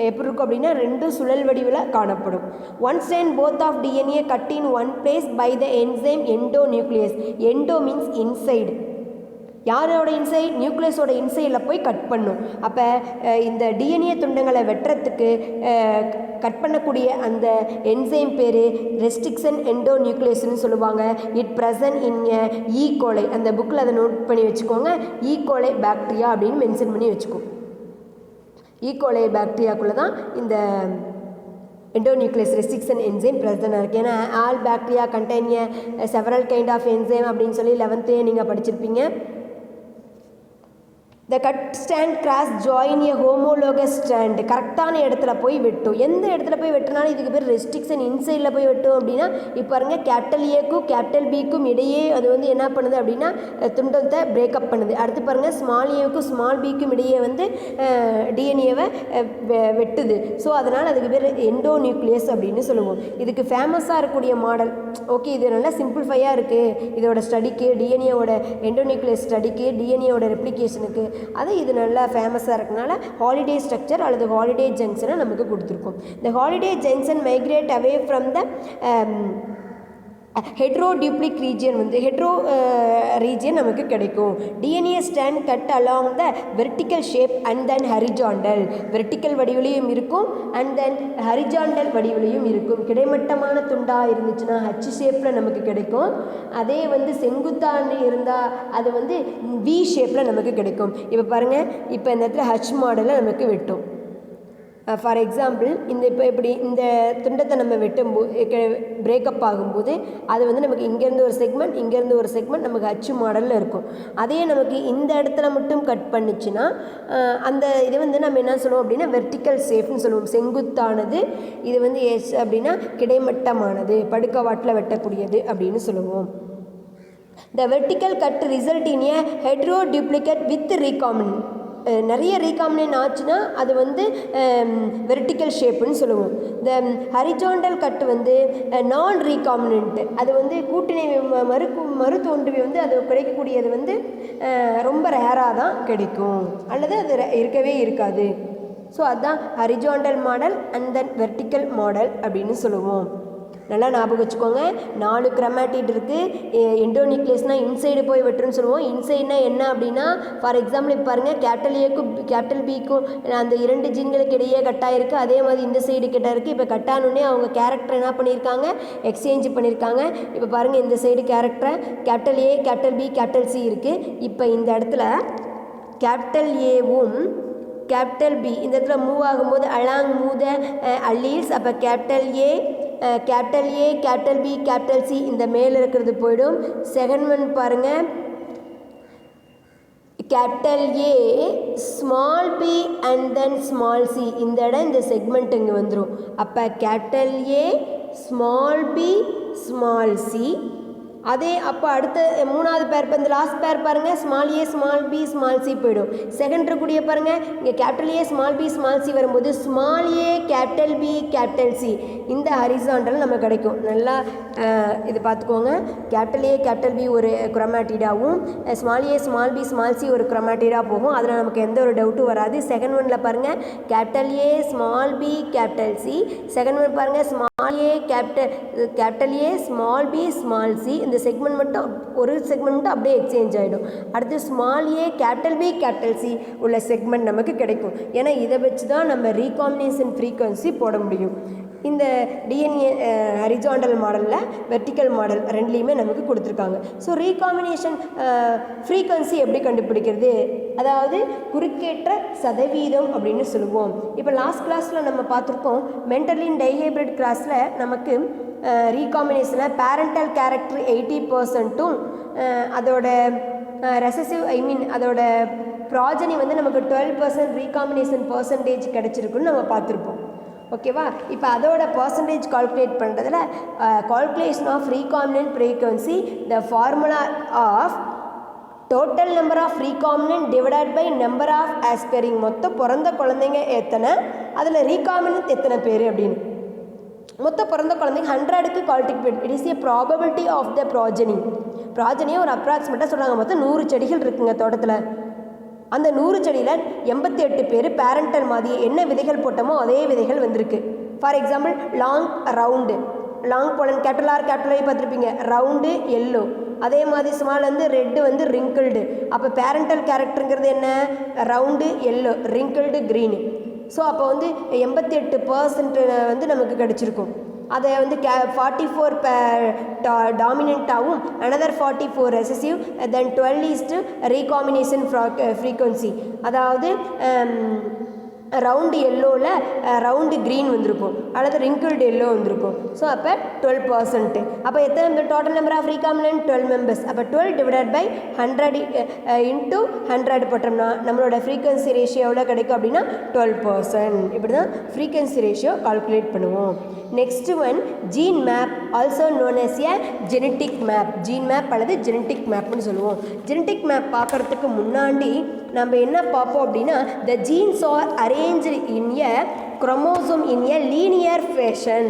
எப்படி இருக்கும் அப்படின்னா 2 சுழல் வடிவில் காணப்படும். Once and both of DNA cut in one place by the enzyme endonuclease. Endo means inside. யாரோட இன்சைட்? நியூக்ளியஸோட இன்சைடில் போய் கட் பண்ணும். அப்போ இந்த டிஎன்ஏ துண்டங்களை வெட்டுறதுக்கு கட் பண்ணக்கூடிய அந்த என்சைம் பேர் ரெஸ்ட்ரிக்ஷன் எண்டோநியூக்ளியஸ்ன்னு சொல்லுவாங்க. இட் ப்ரெசன்ட் இன் ஈ கோலை. அந்த புக்கில் அதை நோட் பண்ணி வச்சுக்கோங்க. ஈ கோலை பாக்டீரியா அப்படின்னு மென்ஷன் பண்ணி வச்சுக்கோங்க. ஈ கோலை பாக்டீரியாக்குள்ளே தான் இந்த எண்டோநியூக்ளியஸ் ரெஸ்ட்ரிக்ஷன் என்சைம் ப்ரெசன்ட் இருக்குது. ஏன்னா all bacteria contain several kind of enzyme அப்படின்னு சொல்லி 11th நீங்கள் படிச்சிருப்பீங்க. The cut strand cross join a homologous strand. கரெக்டான இடத்துல போய் வெட்டும். எந்த இடத்துல போய் வெட்டினாலும் இதுக்கு பேர் ரெஸ்ட்ரிக்ஷன் இன்சைடில் போய் வெட்டும் அப்படின்னா, இப்போ பாருங்க கேபிட்டல் ஏக்கும் கேபிட்டல் பிக்கும் இடையே அது வந்து என்ன பண்ணுது அப்படின்னா துண்டத்தை பிரேக்கப் பண்ணுது. அடுத்து பாருங்கள் ஸ்மால் ஏவுக்கும் ஸ்மால் பிக்கும் இடையே வந்து டிஎன்ஏவை வெட்டுது. ஸோ அதனால் அதுக்கு பேர் எண்டோநியூக்ளியஸ் அப்படின்னு சொல்லுவோம். இதுக்கு ஃபேமஸாக இருக்கக்கூடிய மாடல். ஓகே, இது நல்லா சிம்பிள்ஃபையாக இருக்குது. இதோட ஸ்டடிக்கு டிஎன்ஏவோட எண்டோநியூக்ளியஸ் ஸ்டடிக்கு டிஎன்ஏவோட ரெப்ளிகேஷனுக்கு அது இது நல்லா ஃபேமஸாக இருக்கனால ஹாலிடே ஸ்ட்ரக்சர் அல்லது ஹாலிடே ஜங்ஷனை நமக்கு கொடுத்துருக்கோம். இந்த Holliday junction migrate away from the heteroduplex region வந்து ரீஜியன் நமக்கு கிடைக்கும். DNA strand cut along the vertical shape and then horizontal, vertical வடிவிலையும் இருக்கும் அண்ட் தென் ஹரிஜாண்டல் வடிவிலையும் இருக்கும். கிடைமட்டமான துண்டாக இருந்துச்சுன்னா ஹச் ஷேப்பில் நமக்கு கிடைக்கும். அதே வந்து செங்குத்தான்னு இருந்தால் அது வந்து வி ஷேப்பில் நமக்கு கிடைக்கும். இப்போ பாருங்கள், இப்போ இந்த இடத்துல ஹச் மாடலில் நமக்கு வெட்டும். ஃபார் எக்ஸாம்பிள் இப்போ இப்படி இந்த துண்டத்தை நம்ம வெட்டும்போது பிரேக்கப் ஆகும்போது அது வந்து நமக்கு இங்கேருந்து ஒரு செக்மெண்ட், இங்கேருந்து ஒரு செக்மெண்ட் நமக்கு அச்சு மாடலில் இருக்கும். அதே நமக்கு இந்த இடத்துல மட்டும் கட் பண்ணிச்சுன்னா அந்த இது வந்து நம்ம என்ன சொல்லுவோம் அப்படின்னா வெர்டிக்கல் ஷேப்னு சொல்லுவோம். செங்குத்தானது. இது வந்து எஸ் அப்படின்னா கிடைமட்டமானது, படுக்கவாட்டில் வெட்டக்கூடியது அப்படின்னு சொல்லுவோம். The vertical cut result in a heteroduplicate with recombinant. நிறைய ரீகாம்பினேட் ஆச்சுன்னா அது வந்து வெர்டிக்கல் ஷேப்புன்னு சொல்லுவோம். இந்த ஹரிஜாண்டல் கட்டு வந்து நான் ரீகாம்பினன்ட், அது வந்து கூட்டிணைவு மறு தோன்றுவி வந்து அது கிடைக்கக்கூடியது வந்து ரொம்ப ரேராக தான் கிடைக்கும், அல்லது அது இருக்கவே இருக்காது. ஸோ அதுதான் horizontal model and then vertical model அப்படின்னு சொல்லுவோம். நல்லா ஞாபகம் வச்சுக்கோங்க. 4 கிரமாட்டிட் இருக்குது. எண்டோநியூக்ளியஸ்னால் இன்சைடு போய் வெட்டுன்னு சொல்லுவோம். இன்சைட்னா என்ன அப்படின்னா, ஃபார் எக்ஸாம்பிள் இப்போ பாருங்கள், கேபிட்டல் ஏக்கும் கேபிட்டல் பிக்கும் அந்த 2 ஜீன்களுக்கு இடையே கட்டாயிருக்கு. அதே மாதிரி இந்த சைடு கட்டாக இருக்குது. இப்போ கட்டானோடனே அவங்க கேரக்டர் என்ன பண்ணியிருக்காங்க, எக்ஸ்சேஞ்ச் பண்ணியிருக்காங்க. இப்போ பாருங்கள், இந்த side character capital A, capital B, capital C இருக்குது. இப்போ இந்த இடத்துல கேபிட்டல் ஏவும் கேபிட்டல் பி இந்த இடத்துல மூவ் ஆகும்போது அலாங் மூத அல்லீல்ஸ். அப்போ capital A, capital B, capital C இந்த மேலே இருக்கிறது போயிடும். செகண்ட் ஒன் பாருங்கள், capital A, small B and then small C. இந்த இடம் இந்த செக்மெண்ட் இங்கே வந்துடும். அப்போ capital A, small B, small C. அதே அப்போ அடுத்த 3வது பேர், இப்போ இந்த லாஸ்ட் பேர் பாருங்கள், small A, small B, small C போயிடும். செகண்ட் இருக்கக்கூடிய பாருங்கள், இங்கே capital A, small B, small C வரும்போது small A, capital B, capital C இந்த ஹரிசாண்டல் நம்ம கிடைக்கும். நல்லா இது பார்த்துக்கோங்க. கேபிட்டல் ஏ, கேபிட்டல் பி ஒரு குரோமாட்டிடாகவும், small A, small B, small C ஒரு குரோமாட்டிடாக போகும். அதில் நமக்கு எந்த ஒரு டவுட்டும் வராது. செகண்ட் ஒன்னில் பாருங்கள், capital A, small B, capital C. Second one பாருங்கள், small A, capital A, small B, small C. இந்த செக்மெண்ட் மட்டும் ஒரு செக்மெண்ட் மட்டும் அப்படியே எக்ஸ்சேஞ்ச் ஆகிடும். அடுத்து small A, capital B, capital C உள்ள செக்மெண்ட் நமக்கு கிடைக்கும். ஏன்னா இதை வச்சு தான் நம்ம ரீகாம்பினேஷன் ஃப்ரீக்வன்சி போட முடியும். இந்த டிஎன்ஏ ஹரிஜாண்டல் மாடலில் வெர்டிக்கல் மாடல் ரெண்டுலேயுமே நமக்கு கொடுத்துருக்காங்க. ஸோ ரீகாம்பினேஷன் ஃப்ரீக்வன்சி எப்படி கண்டுபிடிக்கிறது, அதாவது குறுக்கேற்ற சதவீதம் அப்படின்னு சொல்லுவோம். இப்போ லாஸ்ட் கிளாஸில் நம்ம பார்த்துருக்கோம், மென்டலின் டைஹைப்ரிட் கிளாஸில் நமக்கு ரீகாம்பினேஷனில் பேரண்டல் கேரக்டர் 80%ம் அதோட ரெசசிவ் அதோட ப்ராஜனி வந்து நமக்கு 12% ரீகாம்பினேஷன் பர்சன்டேஜ் கிடச்சிருக்குன்னு நம்ம பார்த்துருப்போம். ஓகேவா? இப்போ அதோட பர்சன்டேஜ் கால்குலேட் பண்ணுறதுல calculation of recombinant frequency, the formula of total number of recombinant divided by number of offspring. மொத்தம் பிறந்த குழந்தைங்க எத்தனை, அதில் ரீகாம்பினன்ட் எத்தனை பேர் அப்படின்னு. மொத்தம் பிறந்த குழந்தைங்க 100க்கு calculate. It is a probability of the ப்ராஜனியை ஒரு அப்ராக்சிமேட்டாக சொல்கிறாங்க. மொத்தம் 100 செடிகள் இருக்குங்க தோட்டத்தில். அந்த 100 செடியில் 88 பேர் பேரண்டல் மாதிரி என்ன விதைகள் போட்டோமோ அதே விதைகள் வந்திருக்கு. For example long round, long pollen capital R capital I பார்த்துருப்பீங்க, ரவுண்டு எல்லோ. அதே மாதிரி ஸ்மால் வந்து ரெட்டு வந்து ரிங்கிள்டு. அப்போ பேரண்டல் கேரக்டருங்கிறது என்ன, round yellow, wrinkled green. So அப்போ வந்து 88% வந்து நமக்கு கிடச்சிருக்கும். அதை வந்து 44 டாமினண்ட்டாகவும் அனதர் 44 ரெசசிவ், தென் 12 ரீகாம்பினேஷன் ஃப்ரீக்வன்சி. அதாவது ரவுண்டு எல்லோவில் ரவுண்டு க்ரீன் வந்திருக்கும், அல்லது ரிங்கிள்டு எல்லோ வந்திருக்கும். ஸோ அப்போ 12%. அப்போ எத்தனை total number of recombinant 12 members. அப்போ 12 டிவைடட் பை 100 இன்ட்டு 100 போட்டோம்னா நம்மளோட ஃப்ரீக்வன்சி ரேஷியோ எவ்வளோ கிடைக்கும் அப்படின்னா 12%. இப்படி தான் ஃப்ரீக்வன்சி ரேஷியோ கால்குலேட் பண்ணுவோம். Next one, gene map, also known as a genetic map. Gene map அல்லது ஜெனட்டிக் மேப்னு சொல்லுவோம். ஜெனட்டிக் மேப் பார்க்குறதுக்கு முன்னாடி நம்ம என்ன பார்ப்போம் அப்படின்னா, the genes are arranged in a chromosome in a linear fashion.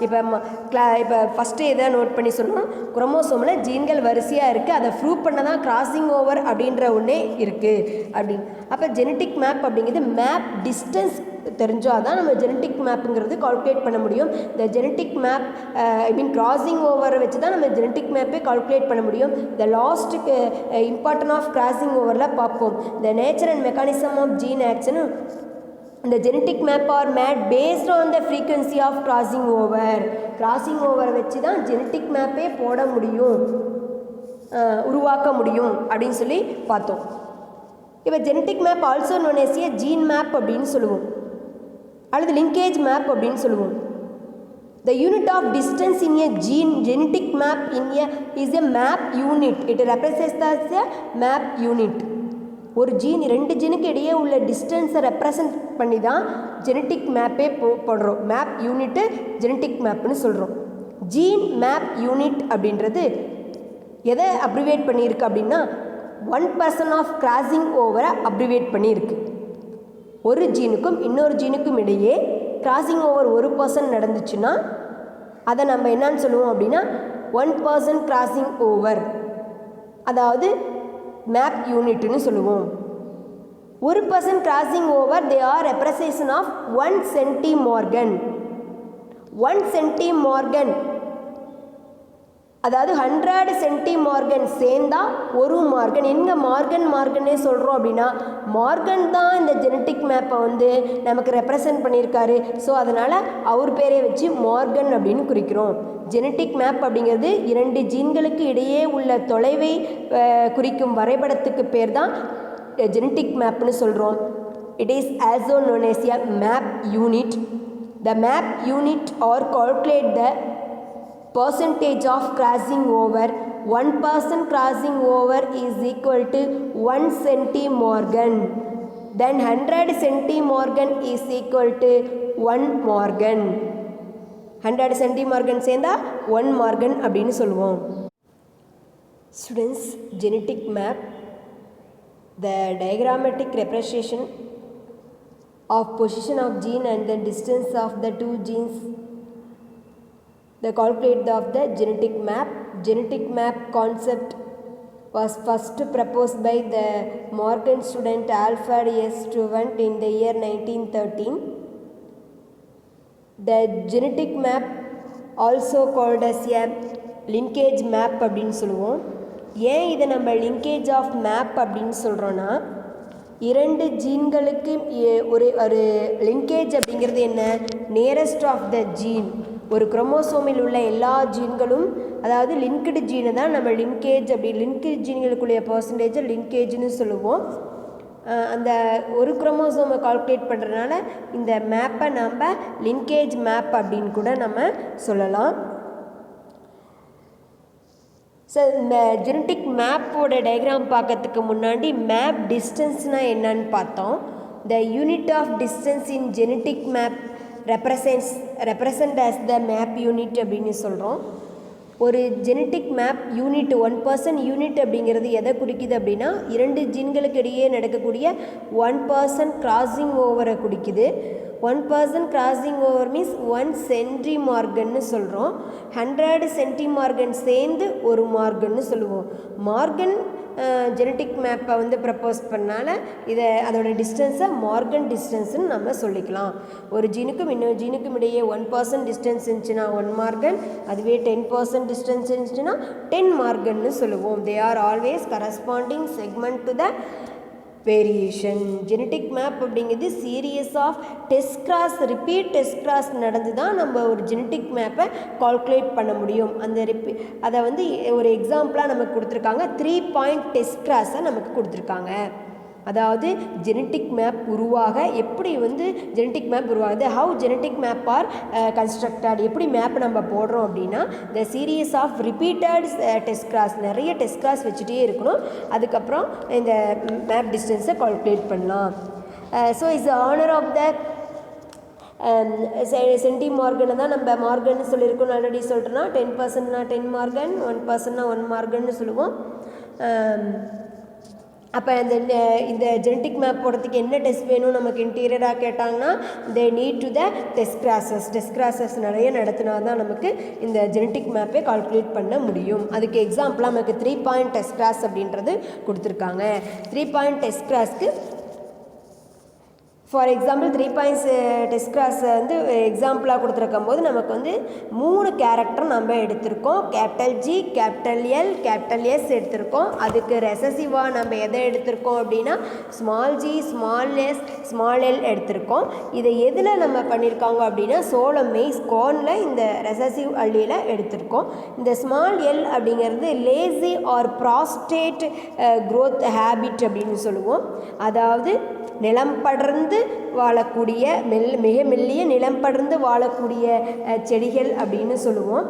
இப்போ ஃபஸ்ட்டு எதை நோட் பண்ணி சொன்னோம், குரோமோசோமில் ஜீன்கள் வரிசையாக இருக்குது, அதை ப்ரூவ் பண்ண தான் கிராசிங் ஓவர் அப்படின்ற ஒன்றே இருக்குது அப்படின்னு. அப்போ ஜெனட்டிக் மேப் அப்படிங்கிறது மேப் டிஸ்டன்ஸ் தெரிஞ்சால் தான் நம்ம ஜெனட்டிக் மேப்புங்கிறது கால்குலேட் பண்ண முடியும். இந்த ஜெனட்டிக் மேப் கிராசிங் ஓவரை வச்சு தான் நம்ம ஜெனட்டிக் மேப்பே கால்குலேட் பண்ண முடியும். இந்த லாஸ்ட்டுக்கு இம்பார்ட்டன்ட் ஆஃப் கிராசிங் ஓவரில் பார்ப்போம். இந்த nature and mechanism of gene action இந்த genetic map are made based on the frequency of crossing over. Crossing ஓவரை வச்சு தான் ஜெனட்டிக் மேப்பே போட முடியும், உருவாக்க முடியும் அப்படின்னு சொல்லி பார்த்தோம். இப்போ genetic map also known as a gene map அப்படின்னு சொல்லுவோம், அல்லது லிங்கேஜ் மேப் அப்படின்னு சொல்லுவோம். The unit of distance in a genetic map is a map unit. It represents as a map unit. ஒரு ஜீன் 2 ஜீனுக்கு இடையே உள்ள டிஸ்டன்ஸை ரெப்ரசன்ட் பண்ணி தான் ஜெனட்டிக் மேப்பே போடுறோம். மேப் யூனிட்டு ஜெனட்டிக் மேப்னு சொல்கிறோம். ஜீன் மேப் யூனிட் அப்படின்றது எதை அப்ரிவேட் பண்ணியிருக்கு அப்படின்னா 1% ஆஃப் கிராசிங் ஓவரை அப்ரிவேட் பண்ணியிருக்கு. ஒரு ஜீனுக்கும் இன்னொரு ஜீனுக்கும் இடையே கிராசிங் ஓவர் 1% நடந்துச்சுன்னா அதை நம்ம என்னன்னு சொல்லுவோம் அப்படின்னா 1% கிராசிங் ஓவர், அதாவது மேப் யூனிட்னு சொல்லுவோம். 1% crossing over they are representation of 1 centimorgan. 1 centimorgan அதாவது 100 சென்டிமார்கன் சேர்ந்தா ஒரு மார்கன். எங்கே மார்கன்னே சொல்கிறோம் அப்படின்னா மார்கன் தான் இந்த ஜெனட்டிக் மேப்பை வந்து நமக்கு ரெப்ரசன்ட் பண்ணியிருக்காரு. ஸோ அதனால் அவர் பேரை வச்சு மார்கன் அப்படின்னு குறிக்கிறோம். ஜெனட்டிக் மேப் அப்படிங்கிறது 2 ஜீன்களுக்கு இடையே உள்ள தொலைவை குறிக்கும் வரைபடத்துக்கு பேர் தான் ஜெனட்டிக் மேப்னு சொல்கிறோம். It is also known as a map unit. The map unit are calculate the percentage of crossing over. 1% crossing over is equal to 1 centimorgan. Then 100 centimorgan is equal to 1 morgan. 100 centimorgan சேர்ந்தா 1 morgan அப்படின்னு சொல்லுவோம். Students, genetic map, the diagrammatic representation of position of gene and the distance of the 2 genes. The calculate of the genetic map. Genetic map concept was first proposed by the Morgan student Alfred S. Stewart in the year 1913. The genetic map also called as a linkage map அப்படின்னு சொல்லுவோம். ஏன் இதை நம்ம linkage of map அப்படின்னு சொல்கிறோன்னா 2 ஜீன்களுக்கு ஒரு linkage அப்படிங்கிறது என்ன, நியரஸ்ட் ஆஃப் த ஜீன். ஒரு குரோமோசோமில் உள்ள எல்லா ஜீன்களும், அதாவது லிங்க்டு ஜீனை தான் நம்ம லிங்கேஜ் லிங்க்டு ஜீன்களுக்குள்ள பர்சன்டேஜை லிங்கேஜ்னு சொல்லுவோம். அந்த ஒரு குரோமோசோமை கால்குலேட் பண்ணுறதுனால இந்த மேப்பை நம்ம லிங்கேஜ் மேப் அப்படின்னு கூட நம்ம சொல்லலாம். ஸோ இந்த ஜெனட்டிக் மேப்போட டயக்ராம் பார்க்கறதுக்கு முன்னாடி மேப் டிஸ்டன்ஸ்னால் என்னன்னு பார்த்தோம். The unit of distance in genetic map represent as the map unit அப்படின்னு சொல்கிறோம். ஒரு ஜெனட்டிக் மேப் யூனிட் 1% யூனிட் அப்படிங்கிறது எதை குறிக்குது அப்படின்னா 2 ஜீன்களுக்கு இடையே நடக்கக்கூடிய 1% கிராசிங் ஓவரை குறிக்குது. 1% கிராசிங் ஓவர் மீன்ஸ் 1 சென்டிமார்கன்னு சொல்கிறோம். 100 சென்டிமார்கன் சேர்ந்து ஒரு மார்கன்னு சொல்லுவோம். மார்கன் ஜெனட்டிக் மேப்பை வந்து ப்ரப்போஸ் பண்ணால இதை அதோட டிஸ்டன்ஸை மார்கன் டிஸ்டன்ஸ்னு நம்ம சொல்லிக்கலாம். ஒரு ஜீனுக்கும் இன்னொரு ஜீனுக்கும் இடையே 1% டிஸ்டன்ஸ் இருந்துச்சுன்னா 1 மார்கன், அதுவே 10% டிஸ்டன்ஸ் இருந்துச்சுன்னா 10 மார்கன்னு சொல்லுவோம். They are always corresponding segment to the variation. Genetic map அப்படிங்கிறது series of repeat test cross நடந்து தான் நம்ம ஒரு ஜெனட்டிக் மேப்பை கால்குலேட் பண்ண முடியும். அந்த அதை வந்து ஒரு எக்ஸாம்பிளாக நமக்கு கொடுத்துருக்காங்க. 3 பாயிண்ட் டெஸ்ட் கிராஸை நமக்கு கொடுத்துருக்காங்க. அதாவது ஜெனட்டிக் மேப் உருவாக எப்படி வந்து ஜெனட்டிக் மேப் உருவாகுது, how genetic map are constructed, எப்படி மேப் நம்ம போடுறோம் அப்படின்னா the series of repeated test cross, நிறைய டெஸ்ட் கிராஸ் வச்சுட்டே இருக்கணும். அதுக்கப்புறம் இந்த மேப் டிஸ்டன்ஸை கால்குலேட் பண்ணலாம். So is honour of the சென்டிமார்கனை தான் நம்ம மார்கன்னு சொல்லியிருக்கோம். ஆல்ரெடி சொல்கிறோன்னா 10%னா 10 மார்கன், 1%னா 1 மார்கன்னு சொல்லுவோம். அப்போ இந்த ஜெனட்டிக் மேப் போடுறதுக்கு என்ன டெஸ்ட் வேணும் நமக்கு இன்டீரியராக கேட்டாங்கன்னா they need to the test grasses நிறைய நடத்தினா தான் நமக்கு இந்த ஜெனட்டிக் மேப்பை கால்குலேட் பண்ண முடியும். அதுக்கு எக்ஸாம்பிளாக நமக்கு 3 பாயிண்ட் டெஸ்ட் கிராஸ் அப்படின்றது கொடுத்துருக்காங்க. 3 பாயிண்ட் டெஸ்ட் கிராஸ்க்கு for example 3 points test cross வந்து எக்ஸாம்பிளாக கொடுத்துருக்கும் போது நமக்கு வந்து 3 கேரக்டர் நம்ம எடுத்திருக்கோம். Capital G, capital L, capital S எடுத்திருக்கோம். அதுக்கு ரெசசிவாக நம்ம எதை எடுத்திருக்கோம் அப்படின்னா small G, small S, small L எடுத்திருக்கோம். இதை எதில் நம்ம பண்ணியிருக்காங்க அப்படின்னா சோளம், மெய்ஸ், கார்னில் இந்த ரெசசிவ் அள்ளியில் எடுத்திருக்கோம். இந்த ஸ்மால் எல் அப்படிங்கிறது lazy or prostrate growth habit அப்படின்னு சொல்லுவோம். அதாவது நிலம் படர்ந்து வாழக்கூடிய மிக மெல்லிய நிலம் படர்ந்து வாழக்கூடிய செடிகள் அப்படின்னு சொல்லுவோம்.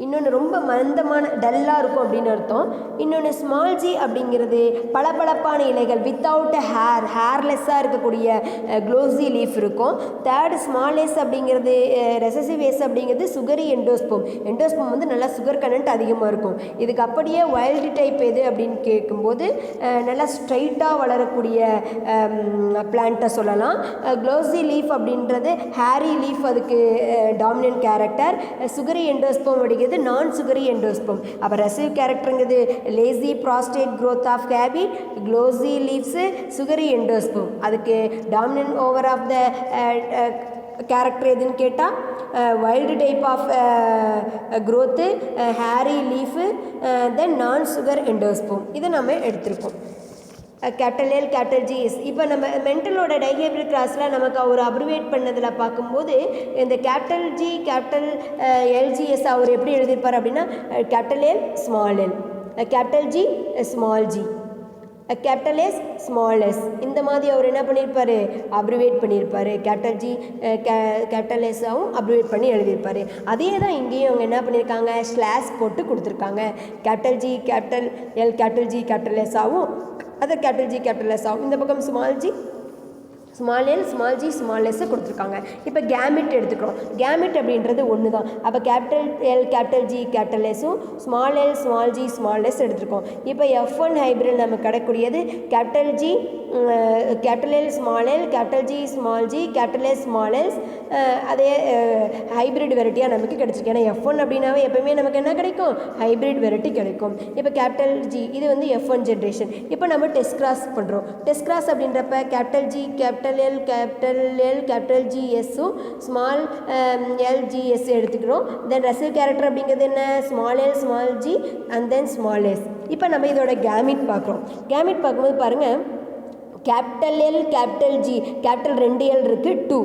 இன்னொன்று ரொம்ப மந்தமான டல்லாக இருக்கும் அப்படின்னு அர்த்தம். இன்னொன்று ஸ்மால் ஜி அப்படிங்கிறது பளபளப்பான இலைகள் வித்தவுட் ஹேர்லெஸ்ஸாக இருக்கக்கூடிய க்ளோசி லீஃப் இருக்கும். தேர்டு ஸ்மால் எஸ் அப்படிங்கிறது ரெசசிவ் எஸ் அப்படிங்கிறது சுகரி எண்டோஸ்போம். எண்டோஸ்போம் வந்து நல்லா சுகர் கண்டென்ட் அதிகமாக இருக்கும். இதுக்கு அப்படியே வைல்டு டைப் எது அப்படின்னு கேட்கும்போது நல்லா ஸ்ட்ரைட்டாக வளரக்கூடிய பிளான்ட்டை சொல்லலாம். க்ளோசி லீஃப் அப்படின்றது ஹேரி லீஃப், அதுக்கு டாமினன்ட் கேரக்டர். சுகரி எண்டோஸ்போம் அப்படிங்கிறது நான் சுகரி எண்டோஸ்போம். அப்போ ரெசிவ் கேரக்டருங்கிறது lazy prostrate growth of habit, glossy leaves, sugary endosperm. அதுக்கு dominant over of the character எதுன்னு கேட்டால் wild type of growth, hairy leaf, then non sugar endosperm. இதை நம்ம எடுத்திருக்கோம். Capital L, capital GS. இப்போ நம்ம மென்டலோட டைஹெப்ரிட் கிளாஸில் நமக்கு அவர் அப்ரிவேட் பண்ணதில் பார்க்கும்போது இந்த கேபிட்டல் ஜி, கேபிட்டல் எல்ஜிஎஸ் அவர் எப்படி எழுதியிருப்பார் அப்படின்னா capital L, small L, capital G, small G, capital S, small S. இந்த மாதிரி அவர் என்ன பண்ணியிருப்பார், அப்ரிவேட் பண்ணியிருப்பார். கேபிட்டல் ஜி, கேபிட்டல் எஸ்ஸாகவும் அப்ரிவேட் பண்ணி எழுதியிருப்பார். அதே தான் இங்கேயும் அவங்க என்ன பண்ணியிருக்காங்க, ஸ்லாஷ் போட்டு கொடுத்துருக்காங்க. Capital G, capital L, capital G, capital எஸ்ஸாகவும் அதை கேபிட்டல் ஜி, கேபிட்டல் எஸ் ஆகும். இந்த பக்கம் small G, small L, small G, small S கொடுத்துருக்காங்க. இப்போ கேமிட் எடுத்துக்கிறோம். கேமிட் அப்படின்றது ஒன்று தான். அப்போ capital L, capital G, capital எஸ்ஸும் small L, small G, small S எடுத்துருக்கோம். இப்போ F1 ஹைப்ரிட் நமக்கு கிடைக்கூடியது capital G, capital L, small L, capital G, small G, capital S, small S. அதே ஹைப்ரிட் வெரைட்டியாக நமக்கு கிடச்சிருக்கு. ஏன்னா F1 அப்படின்னாவே எப்போயுமே நமக்கு என்ன கிடைக்கும், ஹைப்ரிட் வெரைட்டி கிடைக்கும். இப்போ கேபிட்டல் ஜி இது வந்து F1 ஜென்ரேஷன். இப்போ நம்ம டெஸ்ட் கிராஸ் பண்ணுறோம். டெஸ்ட் கிராஸ் அப்படின்றப்ப capital G, capital L, capital G எஸ்ஸும் ஸ்மால் எல், ஜி எஸ் எடுத்துக்கிறோம். தென் ரெசிவ் கேரக்டர் அப்படிங்கிறது என்ன, small L, small G and then small S. இப்போ நம்ம இதோட கேமிட் பார்க்குறோம். கேமிட் பார்க்கும்போது பாருங்கள், capital L, capital G, capital 2 L இருக்குது 2.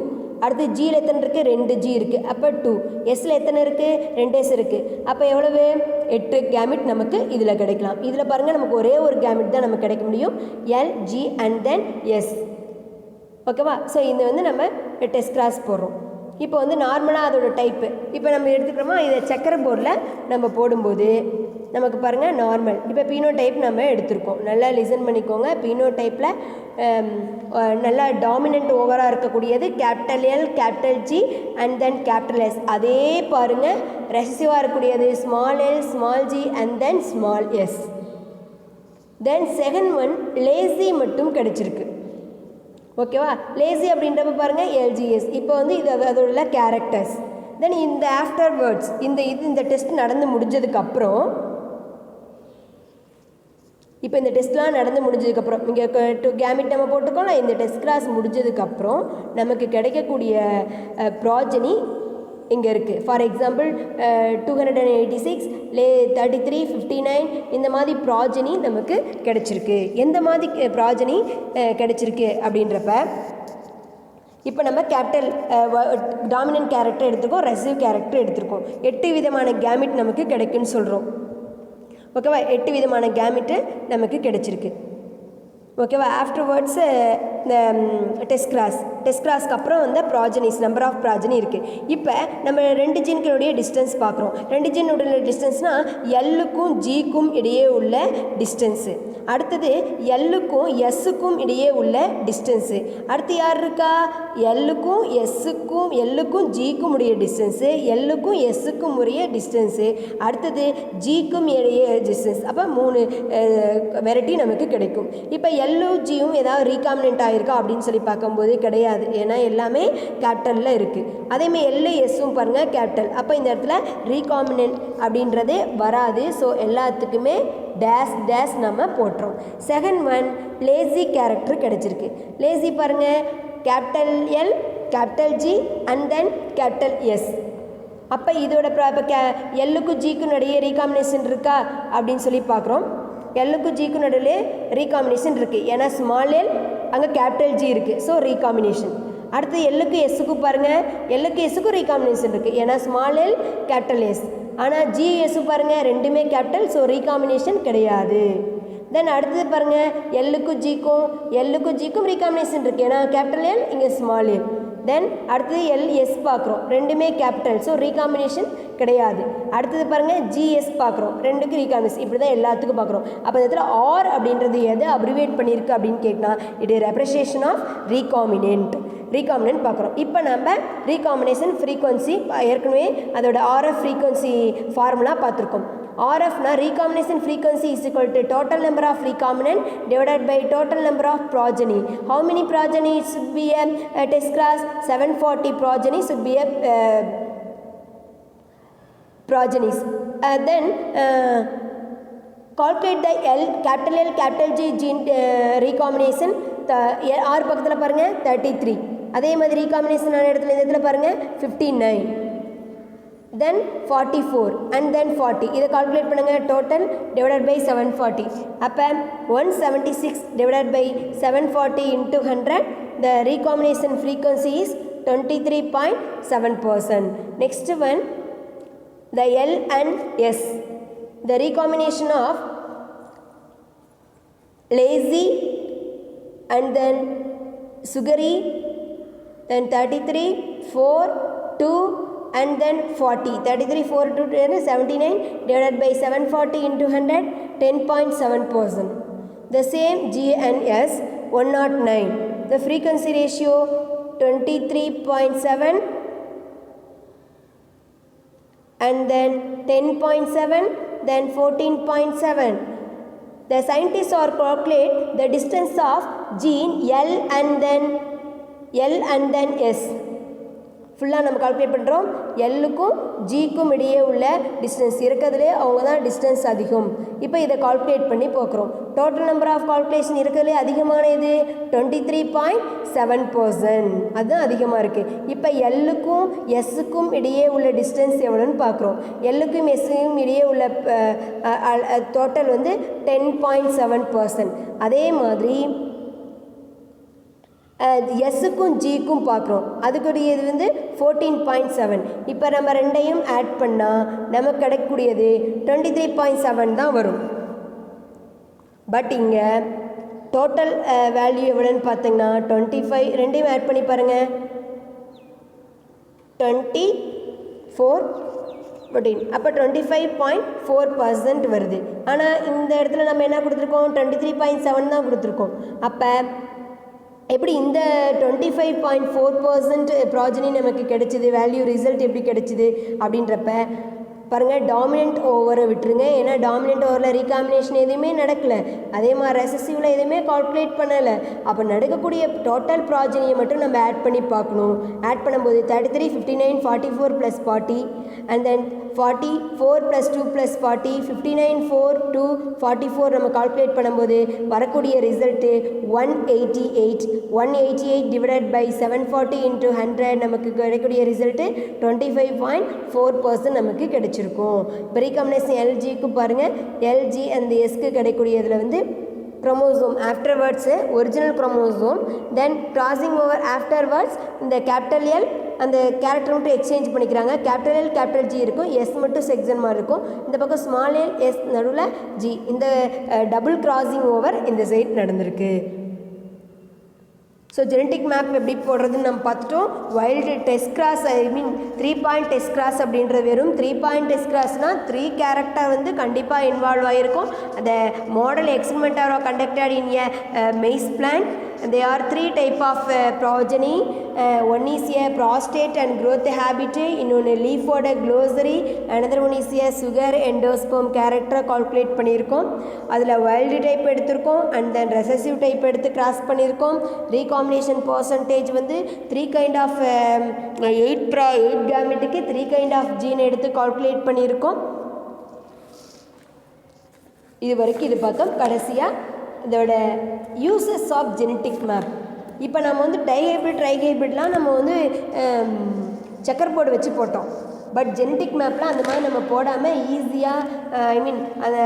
அடுத்து ஜியில் எத்தனை இருக்குது, 2 ஜி இருக்குது, அப்போ 2. எஸ்ஸில் எத்தனை இருக்குது, 2 எஸ் இருக்குது. அப்போ எவ்வளவு, 8 கேமிட் நமக்கு இதில் கிடைக்கலாம். இதில் பாருங்கள் நமக்கு ஒரே ஒரு கேமிட் தான் நமக்கு கிடைக்க முடியும், L, G and then S. ஓகேவா? ஸோ இது வந்து நம்ம டெஸ்ட் கிராஸ் போடுறோம். இப்போ வந்து நார்மலாக அதோட டைப்பு இப்போ நம்ம எடுத்துக்கிறோமா, இதை சக்கரை போர்டில் நம்ம போடும்போது நமக்கு பாருங்கள் நார்மல். இப்போ பீனோ டைப் நம்ம எடுத்திருக்கோம். நல்லா லிசன் பண்ணிக்கோங்க. பீனோ டைப்பில் நல்லா டாமினன்ட் ஓவராக இருக்கக்கூடியது capital L, capital G and then capital S. அதே பாருங்கள் ரெசிசிவாக இருக்கக்கூடியது small L, small G and then small S. Then second one lazy மட்டும் கிடச்சிருக்கு. ஓகேவா? லேசி அப்படின்றப்ப பாருங்கள் எல்ஜிஎஸ். இப்போ வந்து இது அதோட கேரக்டர்ஸ். தென் இந்த ஆஃப்டர் வேர்ட்ஸ் இந்த டெஸ்ட் நடந்து முடிஞ்சதுக்கப்புறம், இப்போ இந்த டெஸ்ட்லாம் நடந்து முடிஞ்சதுக்கப்புறம் இங்கே கேமிட் நம்ம போட்டுக்கோம். இந்த டெஸ்ட் கிராஸ் முடிஞ்சதுக்கப்புறம் நமக்கு கிடைக்கக்கூடிய ப்ராஜனி இங்கே இருக்குது. ஃபார் எக்ஸாம்பிள் 286, 33, 59 இந்த மாதிரி ப்ராஜனி நமக்கு கிடச்சிருக்கு. எந்த மாதிரி ப்ராஜனி கிடச்சிருக்கு அப்படின்றப்ப இப்போ நம்ம கேபிட்டல் டாமினன்ட் கேரக்டர் எடுத்துருக்கோம், ரெசிவ் கேரக்டர் எடுத்துருக்கோம். 8 விதமான கேமிட் நமக்கு கிடைக்குன்னு சொல்கிறோம். ஓகேவா? 8 விதமான கேமிட்டு நமக்கு கிடைச்சிருக்கு. ஓகேவா? ஆஃப்டர்வர்ட்ஸு இந்த டெஸ்ட் கிராஸ்க்கு அப்புறம் வந்து ப்ராஜனிஸ், நம்பர் ஆஃப் ப்ராஜனி இருக்குது. இப்போ நம்ம 2 ஜீன்களுடைய டிஸ்டன்ஸ் பார்க்குறோம். 2 ஜீனுடைய டிஸ்டன்ஸ்னால் எல்லுக்கும் ஜிக்கும் இடையே உள்ள டிஸ்டன்ஸு. அடுத்தது எல்லுக்கும் எஸ்ஸுக்கும் இடையே உள்ள டிஸ்டன்ஸு. அடுத்து யார் இருக்கா, எல்லுக்கும் ஜிக்கும் உடைய டிஸ்டன்ஸு, எல்லுக்கும் எஸ்ஸுக்கும் உடைய டிஸ்டன்ஸு, அடுத்தது ஜிக்கும் இடையே டிஸ்டன்ஸ். அப்போ 3 வெரைட்டி நமக்கு கிடைக்கும். இப்போ எல்லும் ஜியும் ஏதாவது ரீகாமினன்ட் ஆகிருக்கா அப்படின்னு சொல்லி பார்க்கும்போது கிடையாது. கிடையாது, ஏன்னா எல்லாமே கேபிட்டலில் இருக்குது. அதேமாதிரி எல்லு எஸ்ஸும் பாருங்கள் கேபிட்டல். அப்போ இந்த இடத்துல ரீகாம்பினன்ட் அப்படின்றது வராது. ஸோ எல்லாத்துக்குமே டேஸ் டேஸ் நம்ம போட்டுறோம். செகண்ட் ஒன் லேசி கேரக்டர் கிடச்சிருக்கு. லேசி பாருங்கள் capital L, capital G and then capital S. அப்போ இதோட இப்போ எல்லுக்கும் ஜிக்கும் நடுவே ரீகாம்பினேஷன் இருக்கா அப்படின்னு சொல்லி பார்க்குறோம். எல்லுக்கும் ஜிக்கும் நடுவில் ரீகாம்பினேஷன் இருக்குது, ஏன்னா ஸ்மால் எல் அங்கே கேபிட்டல் ஜி இருக்குது. So recombination. அடுத்து எல்லுக்கு எஸ்ஸுக்கும் பாருங்கள், எல்லுக்கு எஸ்ஸுக்கும் ரீகாம்பினேஷன் இருக்குது, ஏன்னா ஸ்மால் எல் கேபிட்டல் எஸ். ஆனால் ஜிஎஸ்ஸு பாருங்கள் ரெண்டுமே கேபிட்டல், ஸோ ரீகாம்பினேஷன் கிடையாது. தென் அடுத்தது பாருங்கள் எல்லுக்கும் ஜிக்கும் ரீகாம்பினேஷன் இருக்குது, ஏன்னா கேபிட்டல் எல் இங்கே ஸ்மால் எல். தென் அடுத்தது எல்எஸ் பார்க்குறோம், ரெண்டுமே கேபிட்டல், ஸோ ரீகாம்பினேஷன் கிடையாது. அடுத்தது பாருங்கள் ஜிஎஸ் பார்க்குறோம், ரெண்டுக்கும் ரீகாம்பினேஷன். இப்படி தான் எல்லாத்துக்கும் பார்க்குறோம். அப்போ இந்த இடத்துல ஆர் அப்படின்றது எது அப்ரிவேட் பண்ணியிருக்கு அப்படின்னு கேட்டால் it is representation of recombinant பார்க்குறோம். இப்போ நம்ம ரீகாம்பினேஷன் ஃப்ரீக்வன்சி ஏற்கனவே அதோட ஆர்எஃப் ஃப்ரீக்வன்சி ஃபார்முலா பார்த்துருக்கோம். RFனா recombination frequency is equal to total number of recombinant divided by total number of progeny. How many progeny should be a test class? 740 progeny should be a progenies. Then calculate the L, capital G gene recombination. R பக்கத்தில் பாருங்கள் 33. அதே மாதிரி recombination ஆன இடத்துல இந்த இடத்துல பாருங்கள் 59. then 44 and then 40. இதை calculate பண்ணுங்கள், total divided by 740. அப்போ 176 divided by 740 into 100. The recombination frequency is 23.7%. Next one, the L and S. The recombination of lazy and then sugary, then 33, 4, 2 and then 40. 33, 4, 2, 79 divided by 740 into 100, 10.7%. The same G and S, 109. The frequency ratio 23.7 and then 10.7, then 14.7. The scientists are calculate the distance of gene L and then S. ஃபுல்லாக நம்ம calculate பண்ணுறோம். எல்லுக்கும் ஜிக்கும் இடையே உள்ள distance இருக்கிறதுலே அவங்க தான் distance அதிகம். இப்போ இதை கால்குலேட் பண்ணி பார்க்குறோம். டோட்டல் நம்பர் ஆஃப் கால்குலேஷன் இருக்கிறதுலே அதிகமான இது 23.7%. அதுதான் அதிகமாக இருக்குது. இப்போ எல்லுக்கும் எஸ்ஸுக்கும் இடையே உள்ள டிஸ்டன்ஸ் எவ்வளோன்னு பார்க்குறோம். எல்லுக்கும் எஸ்ஸுக்கும் இடையே உள்ள டோட்டல் வந்து 10.7%. அதே மாதிரி எஸ்ஸுக்கும் ஜிக்கும் பார்க்குறோம், அதுக்குரியது வந்து 14.7. இப்போ நம்ம ரெண்டையும் ஆட் பண்ணால் நமக்கு கிடைக்கக்கூடியது 23.7 தான் வரும். பட் இங்கே டோட்டல் வேல்யூ எவ்வளோன்னு பார்த்தீங்கன்னா 25. ரெண்டையும் ஆட் பண்ணி பாருங்கள், 24, 14. அப்போ 25.4% வருது. ஆனால் இந்த இடத்துல நம்ம என்ன கொடுத்துருக்கோம், 23.7 தான் கொடுத்துருக்கோம். அப்போ எப்படி இந்த 25.4% ப்ராஜனி நமக்கு கிடைச்சிது, வேல்யூ ரிசல்ட் எப்படி கிடைச்சிது அப்படின்றப்ப பாருங்கள், டாமினன்ட் ஓவரை விட்டுருங்க. ஏன்னா டாமினன்ட் ஓவரில் ரீகாம்பினேஷன் எதுவுமே நடக்கலை, அதே மாதிரி ரெசசிவில் எதுவுமே கால்குலேட் பண்ணலை. அப்போ நடக்கக்கூடிய டோட்டல் ப்ராஜனியை மட்டும் நம்ம ஆட் பண்ணி பார்க்கணும். ஆட் பண்ணும்போது 33, 59, 44 + 40 and then 44 + 2 + 40, 59, 4, 2, 44 நம்ம கால்குலேட் பண்ணும்போது வரக்கூடிய ரிசல்ட்டு 188 டிவைடட் பை 740 into 100 நமக்கு கிடைக்கக்கூடிய ரிசல்ட்டு 25.4% நமக்கு கிடைச்சிருக்கும். இப்போ ரீகாம்பினேஷன் எல்ஜிக்கு பாருங்கள், எல்ஜி அந்த எஸ்க்கு கிடைக்கக்கூடியதில் வந்து குரோமோசோம் ஆஃப்டர்வர்ட்ஸு ஒரிஜினல் குரோமோசோம், தென் கிராசிங் ஓவர் ஆஃப்டர்வர்ட்ஸ் இந்த கேபிட்டல் எல் அந்த கேரக்டர் மட்டும் எக்ஸ்சேஞ்ச் பண்ணிக்கிறாங்க. கேபிட்டல் எல் கேபிட்டல் ஜி இருக்கும், எஸ் மட்டும் செக்ஷன் மாதிரி இருக்கும். இந்த பக்கம் ஸ்மால் எல் எஸ் நடுவில் ஜி, இந்த டபுள் கிராசிங் ஓவர் இந்த சைட் நடந்திருக்கு. ஸோ ஜெனட்டிக் மேப் எப்படி போடுறதுன்னு நம்ம பார்த்துட்டோம். வைல்டு டெஸ்ட் கிராஸ், ஐ மீன் 3 பாயிண்ட் டெஸ்ட் கிராஸ் அப்படின்றது வெறும் 3 பாயிண்ட் டெஸ்ட் கிராஸ்னால் 3 கேரக்டர் வந்து கண்டிப்பாக இன்வால்வ் ஆகிருக்கும். அந்த model experiment R conducted in a maize plant There are 3 type of progeny. One is a prostate and growth habit, இன்னொன்று லீஃபோட glossary, another one is a sugar endosperm character calculate பண்ணியிருக்கோம். அதில் wild type எடுத்திருக்கோம் and then recessive type எடுத்து cross பண்ணியிருக்கோம். recombination percentage வந்து 3 kind of 8 gametக்கு 3 kind of gene எடுத்து calculate பண்ணியிருக்கோம். இது வரைக்கும் இது பார்த்தோம். கடைசியாக இதோட யூசஸ் ஆஃப் ஜெனட்டிக் மேப். இப்போ நம்ம வந்து டைஹைப்ரிட் ட்ரைஹைப்ரிட்லாம் நம்ம வந்து செக்கர் போர்டு வச்சு போட்டோம். பட் ஜெனட்டிக் மேப்லாம் அந்த மாதிரி நம்ம போடாமல் ஈஸியாக அதை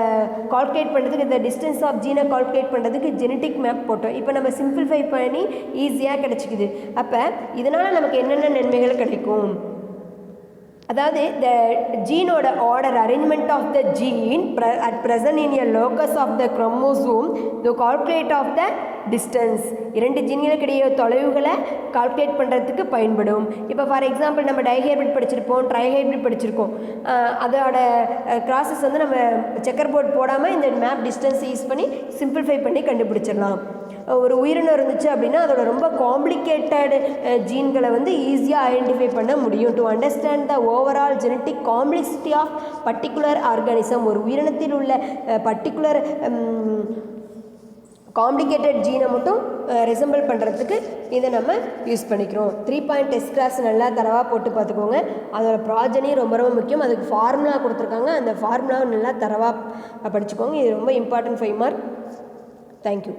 கால்குலேட் பண்ணுறதுக்கு இந்த டிஸ்டன்ஸ் ஆஃப் ஜீனை கால்குலேட் பண்ணுறதுக்கு ஜெனட்டிக் மேப் போட்டோம். இப்போ நம்ம சிம்பிளிஃபை பண்ணி ஈஸியாக கிடச்சிக்குது. அப்போ இதனால் நமக்கு என்னென்ன நன்மைகள் கிடைக்கும்? அதாவது the ஜீனோட order arrangement of the gene at present in a locus of the chromosome the calculate of the distance. 2 ஜீன்களுக்கு இடையே தொலைவுகளை கால்குலேட் பண்ணுறதுக்கு பயன்படும். இப்போ ஃபார் எக்ஸாம்பிள் நம்ம டைஹைப்ரிட் படிச்சிருப்போம், ட்ரைஹைப்ரிட் படிச்சிருக்கோம். அதோட க்ராஸஸ் வந்து நம்ம செக்கர் போர்ட் போடாமல் இந்த மேப் டிஸ்டன்ஸ் யூஸ் பண்ணி சிம்பிளிஃபை பண்ணி கண்டுபிடிச்சிடலாம். ஒரு உயிரினம் இருந்துச்சு அப்படின்னா அதோட ரொம்ப காம்ப்ளிகேட்டட் ஜீன்களை வந்து ஈஸியாக ஐடென்டிஃபை பண்ண முடியும். To understand the overall genetic complexity of particular organism, ஒரு உயிரினத்தில் உள்ள பர்டிகுலர் காம்ப்ளிகேட்டட் ஜீனை மட்டும் ரிசம்பிள் பண்ணுறதுக்கு இதை நம்ம யூஸ் பண்ணிக்கிறோம். 3 பாயிண்ட் டெஸ்ட் கிளாஸ் நல்லா தரவாக போட்டு பார்த்துக்கோங்க. அதோட ப்ராஜனி ரொம்ப ரொம்ப முக்கியம். அதுக்கு ஃபார்முலா கொடுத்துருக்காங்க, அந்த ஃபார்முலாவை நல்லா தரவாக படிச்சுக்கோங்க. இது ரொம்ப இம்பார்ட்டன்ட் 5 மார்க். தேங்க்யூ.